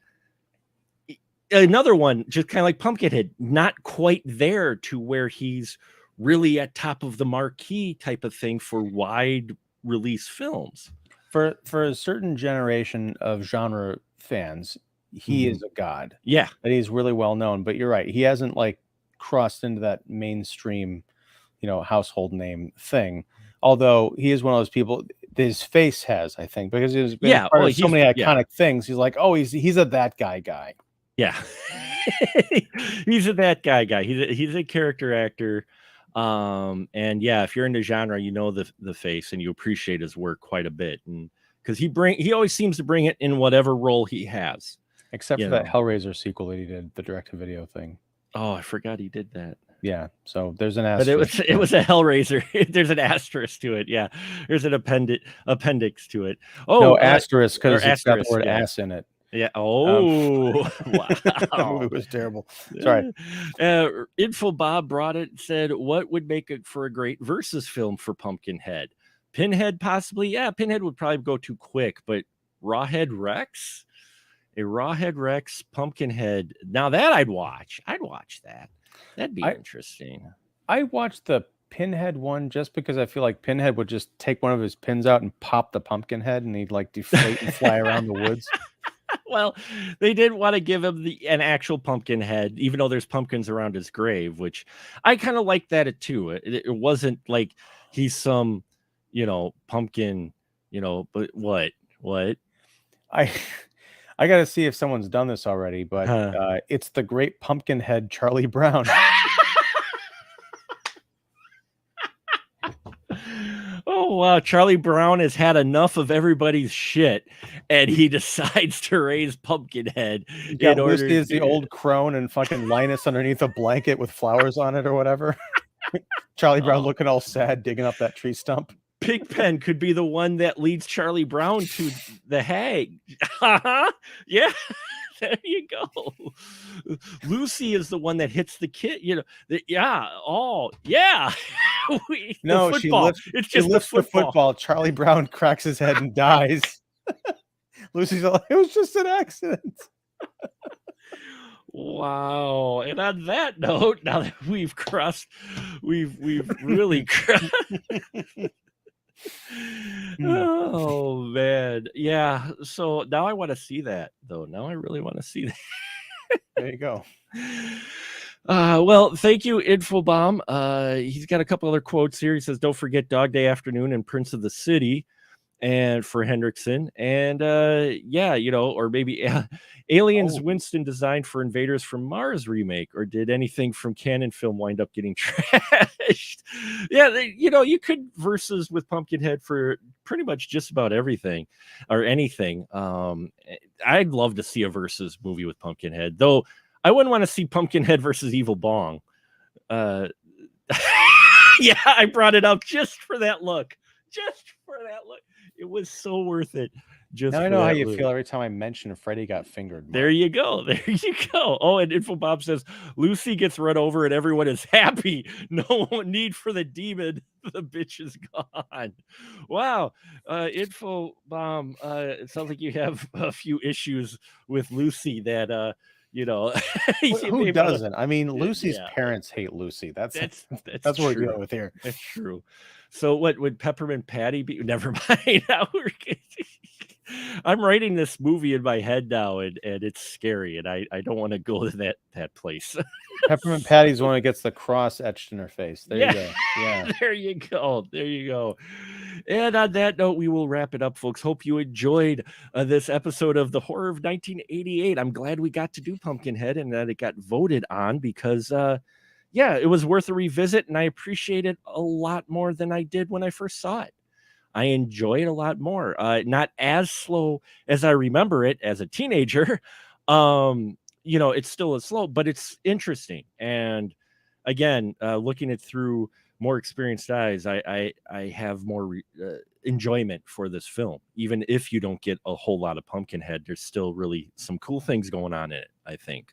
another one just kind of like Pumpkinhead, not quite there to where he's really at top of the marquee type of thing for wide release films. For a certain generation of genre fans, he is a god. Yeah. That he's really well known. But you're right, he hasn't like crossed into that mainstream, household name thing. Although he is one of those people, his face has, I think, because he's been part of so many iconic things. He's like, oh, he's a that guy. Yeah. He's a that guy. He's a character actor. And yeah, if you're into genre, the face and you appreciate his work quite a bit, and because he always seems to bring it in whatever role he has, except for that Hellraiser sequel that he did, the direct-to-video thing. Oh, I forgot he did that. Yeah, so there's an asterisk. But it was a Hellraiser. There's an asterisk to it. Yeah, there's an appendix to it. Oh, no, asterisk because it's got the word ass in it. Yeah. Oh, wow. That movie was terrible. Sorry. Info Bob brought it and said, what would make it for a great versus film for Pumpkinhead? Pinhead, possibly. Yeah, Pinhead would probably go too quick, but Rawhead Rex? A Rawhead Rex Pumpkinhead. Now that I'd watch that. That'd be interesting. I watched the Pinhead one just because I feel like Pinhead would just take one of his pins out and pop the pumpkin head and he'd like deflate and fly around the woods. Well, they didn't want to give him an actual pumpkin head, even though there's pumpkins around his grave, which I kind of like that too. It wasn't like he's some, pumpkin, but what? I got to see if someone's done this already, but it's the Great Pumpkinhead Charlie Brown. Oh wow, Charlie Brown has had enough of everybody's shit, and he decides to raise Pumpkinhead You in got order Lucy as the to. old crone and fucking Linus underneath a blanket with flowers on it or whatever. Charlie Brown Oh, looking all sad, digging up that tree stump. Pigpen could be the one that leads Charlie Brown to the hag. Yeah, there you go. Lucy is the one that hits the kid. Yeah. Oh, yeah. The No, football. It's she just the lifts the football. football. Charlie Brown cracks his head and dies. Lucy's like, it was just an accident. Wow. And on that note, now that we've really crossed. Oh man. Yeah. So now I want to see that though. Now I really want to see that. There you go. Well, thank you, Infobomb. He's got a couple other quotes here. He says, "Don't forget Dog Day Afternoon and Prince of the City," and for Henriksen, and yeah, or maybe Aliens. Oh. Winston designed for Invaders from Mars remake, or did anything from Canon Film wind up getting trashed? Yeah, you could versus with Pumpkinhead for pretty much just about everything or anything. I'd love to see a versus movie with Pumpkinhead, though. I wouldn't want to see Pumpkinhead versus Evil Bong. Yeah, I brought it up just for that look. Just for that look. It was so worth it. Now I know how you feel every time I mention Freddy got fingered. Mark. There you go. There you go. Oh, and Infobob says Lucy gets run over and everyone is happy. No need for the demon. The bitch is gone. Wow. Infobomb, it sounds like you have a few issues with Lucy that who doesn't? I mean, Lucy's parents hate Lucy. That's what we're dealing with here. That's true. So what would Peppermint Patty be? Never mind. I'm writing this movie in my head now, and it's scary, and I don't want to go to that place. Peppermint Patty's the one that gets the cross etched in her face. There you go. Yeah. There you go. There you go. And on that note, we will wrap it up, folks. Hope you enjoyed this episode of The Horror of 1988. I'm glad we got to do Pumpkinhead and that it got voted on because, it was worth a revisit, and I appreciate it a lot more than I did when I first saw it. I enjoy it a lot more. Not as slow as I remember it as a teenager. It's still a slow, but it's interesting. And again, looking it through more experienced eyes, I have more enjoyment for this film. Even if you don't get a whole lot of Pumpkinhead, there's still really some cool things going on in it, I think.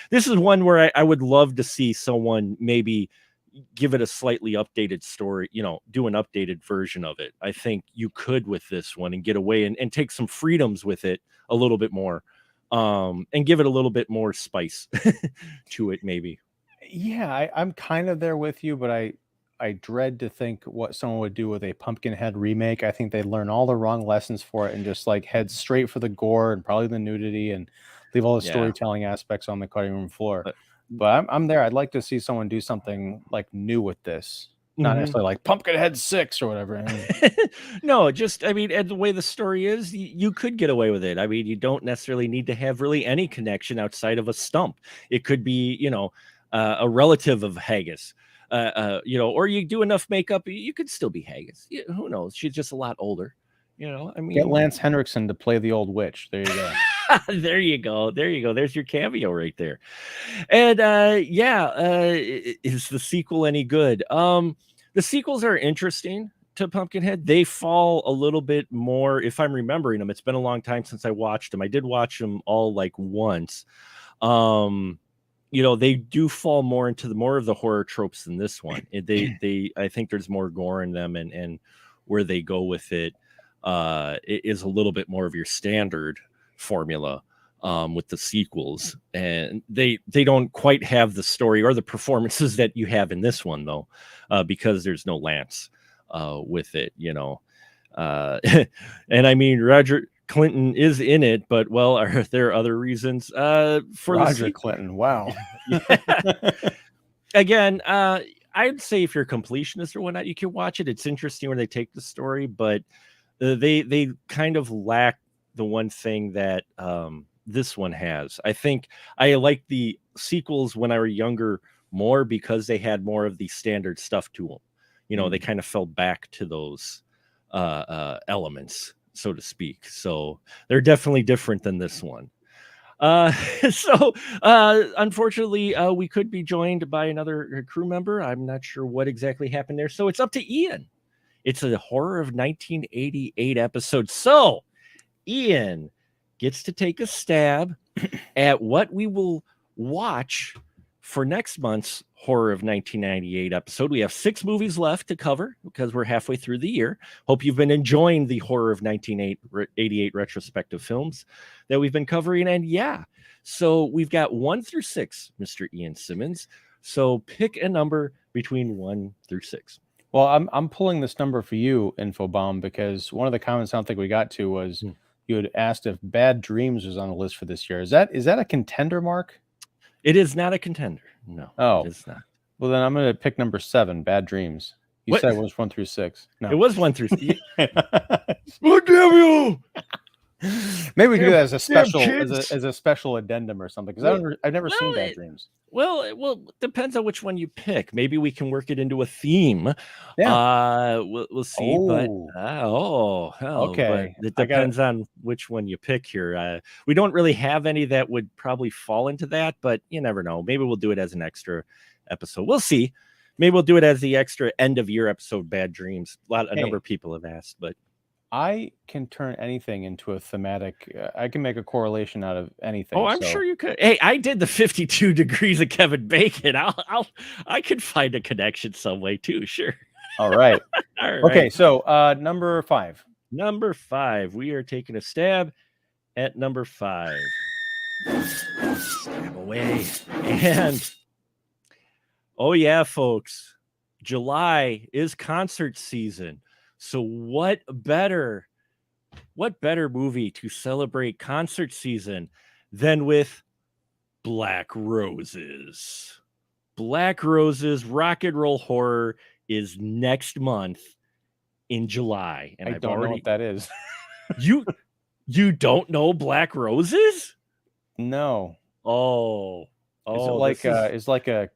This is one where I would love to see someone maybe give it a slightly updated story, do an updated version of it. I think you could with this one and get away and take some freedoms with it a little bit more, and give it a little bit more spice to it, maybe. Yeah, I'm kind of there with you, but I dread to think what someone would do with a Pumpkinhead remake. I think they'd learn all the wrong lessons for it and just like head straight for the gore and probably the nudity and leave all the storytelling aspects on the cutting room floor. But I'm there. I'd like to see someone do something like new with this. Not necessarily like Pumpkinhead 6 or whatever. No, and the way the story is, you could get away with it. I mean, you don't necessarily need to have really any connection outside of a stump. It could be, a relative of Haggis, or you do enough makeup, you could still be Haggis. Who knows? She's just a lot older. Get Lance Henriksen to play the old witch. There you go. There you go. There you go. There's your cameo right there. And is the sequel any good? The sequels are interesting to Pumpkinhead. They fall a little bit more, if I'm remembering them. It's been a long time since I watched them. I did watch them all like once. They do fall more into more of the horror tropes than this one. I think there's more gore in them, and where they go with it is a little bit more of your standard formula with the sequels, and they don't quite have the story or the performances that you have in this one, though, because there's no Lance with it, and I mean Roger Clinton is in it, but are there other reasons for Roger Clinton? Wow. Again, I'd say if you're a completionist or whatnot, you can watch it. It's interesting when they take the story, but they kind of lack the one thing that this one has. I think I like the sequels when I was younger more because they had more of the standard stuff to them. they kind of fell back to those elements, so to speak. So they're definitely different than this one. Unfortunately, we could be joined by another crew member. I'm not sure what exactly happened there. So it's up to Ian. It's a horror of 1988 episode. So Ian gets to take a stab at what we will watch for next month's horror of 1998 episode. We have 6 movies left to cover because we're halfway through the year. Hope you've been enjoying the horror of 1988 retrospective films that we've been covering. And yeah, so we've got 1 through 6, Mr. Ian Simmons. So pick a number between 1 through 6. Well, I'm pulling this number for you, Infobomb, because one of the comments I don't think we got to was you had asked if Bad Dreams was on the list for this year. Is that a contender, Mark? It is not a contender. No, it is not. Well, then I'm going to pick number 7, Bad Dreams. You said it was 1 through 6. No, it was 1 through 6. What damn you! Maybe we could do that as a special, as a special addendum or something. Because I've never seen Bad Dreams. Well, it depends on which one you pick. Maybe we can work it into a theme. Yeah. We'll see. But okay. But it depends on which one you pick here. We don't really have any that would probably fall into that, but you never know. Maybe we'll do it as an extra episode. We'll see. Maybe we'll do it as the extra end of year episode. Bad Dreams. A number of people have asked, but I can turn anything into a thematic. I can make a correlation out of anything. Oh, I'm sure you could. Hey, I did the 52 degrees of Kevin Bacon. I could find a connection some way too. Sure. All right. All right. Okay. So number 5. Number 5. We are taking a stab at number 5. Stab away. And oh yeah, folks, July is concert season. So what better movie to celebrate concert season than with Black Roses? Black Roses Rock and Roll Horror is next month in July. And I don't know what that is. You don't know Black Roses? No. Oh. Is like a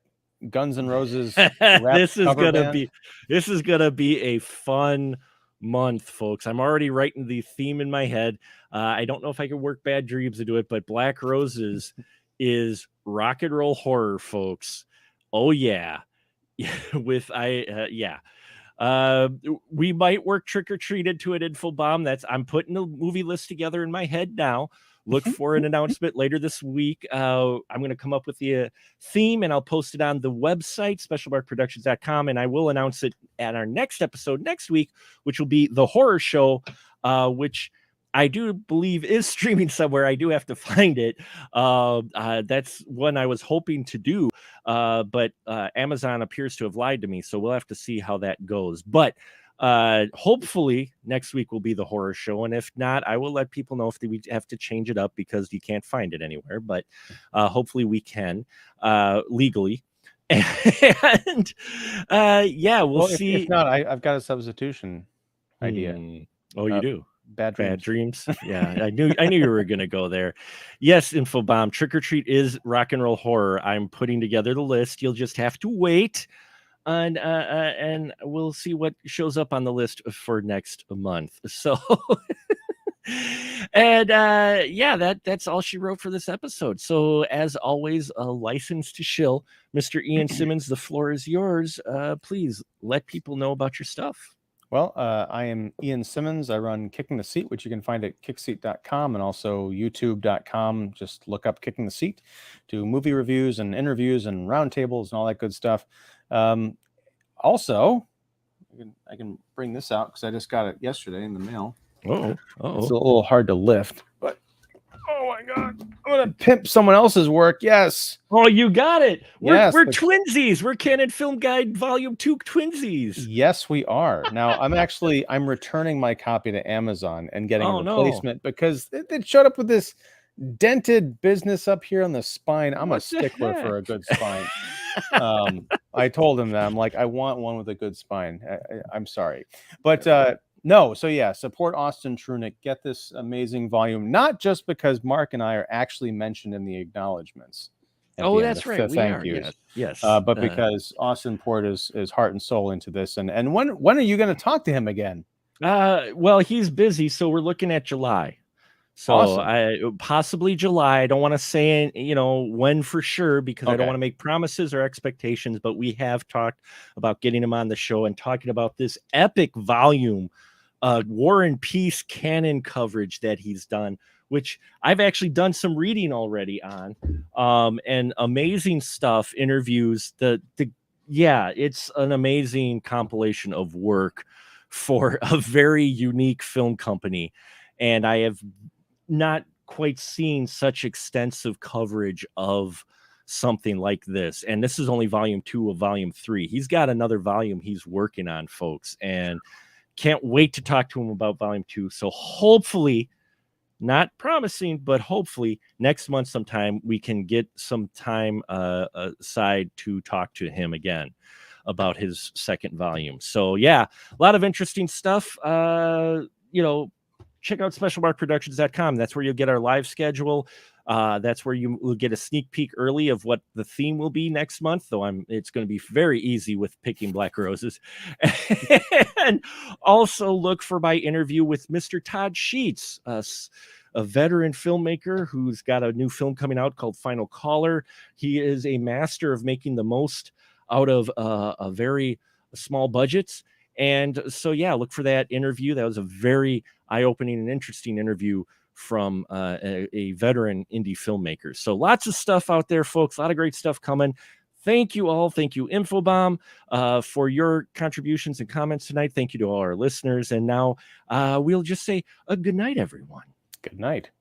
Guns N' Roses this is gonna be a fun month, folks. I'm already writing the theme in my head. I don't know if I can work Bad Dreams into it, but Black Roses is rock and roll horror, folks. Oh yeah. We might work Trick or Treat into an Infobomb. I'm putting a movie list together in my head now. Look for an announcement later this week. I'm going to come up with the theme and I'll post it on the website, specialmarkproductions.com. And I will announce it at our next episode next week, which will be the horror show, which I do believe is streaming somewhere. I do have to find it. That's one I was hoping to do, but Amazon appears to have lied to me. So we'll have to see how that goes. But hopefully next week will be the horror show, and if not, I will let people know if we have to change it up because you can't find it anywhere, but hopefully we can legally. And we'll see. If not, I've got a substitution idea. Oh, you do? Bad Dreams. Yeah, I knew you were gonna go there. Yes, Infobomb, Trick or Treat is rock and roll horror. I'm putting together the list. You'll just have to wait. And we'll see what shows up on the list for next month. So, and that's all she wrote for this episode. So, as always, a license to shill. Mr. Ian Simmons, the floor is yours. Please let people know about your stuff. Well, I am Ian Simmons. I run Kicking the Seat, which you can find at kickseat.com and also youtube.com. Just look up Kicking the Seat. Do movie reviews and interviews and roundtables and all that good stuff. Also, I can bring this out because I just got it yesterday in the mail. It's a little hard to lift, but oh my god, I'm gonna pimp someone else's work. Yes. Oh, you got it. We're twinsies. We're Canon Film Guide Volume 2 twinsies. Yes, we are. Now I'm returning my copy to Amazon and getting a replacement because it showed up with this dented business up here on the spine. I'm a stickler for a good spine. I told him that I'm like, I want one with a good spine. I'm sorry, but no. So yeah, support Austin Trunick. Get this amazing volume, not just because Mark and I are actually mentioned in the acknowledgments, at Oh, the end, that's right. the We thank are. yous. Yes. Yes. But because Austin poured his heart and soul into this, and when are you going to talk to him again? Well, he's busy, so we're looking at July. So Awesome. I possibly July. I don't want to say, when for sure, because I don't Okay. want to make promises or expectations, but we have talked about getting him on the show and talking about this epic volume, War and Peace canon coverage that he's done, which I've actually done some reading already on, and amazing stuff, interviews, yeah, it's an amazing compilation of work for a very unique film company. And I have not quite seen such extensive coverage of something like this. And this is only volume 2 of volume 3. He's got another volume he's working on, folks, and can't wait to talk to him about volume 2. So hopefully, not promising, but hopefully next month sometime we can get some time aside to talk to him again about his second volume. So yeah, a lot of interesting stuff. Check out specialmarkproductions.com. That's where you'll get our live schedule. That's where you will get a sneak peek early of what the theme will be next month, though it's going to be very easy with picking black roses. And also look for my interview with Mr. Todd Sheets, a veteran filmmaker who's got a new film coming out called Final Caller. He is a master of making the most out of a very small budgets. And so, yeah, look for that interview. That was a very eye-opening and interesting interview from a veteran indie filmmaker. So lots of stuff out there, folks. A lot of great stuff coming. Thank you all. Thank you, Infobomb, for your contributions and comments tonight. Thank you to all our listeners. And now we'll just say a good night, everyone. Good night.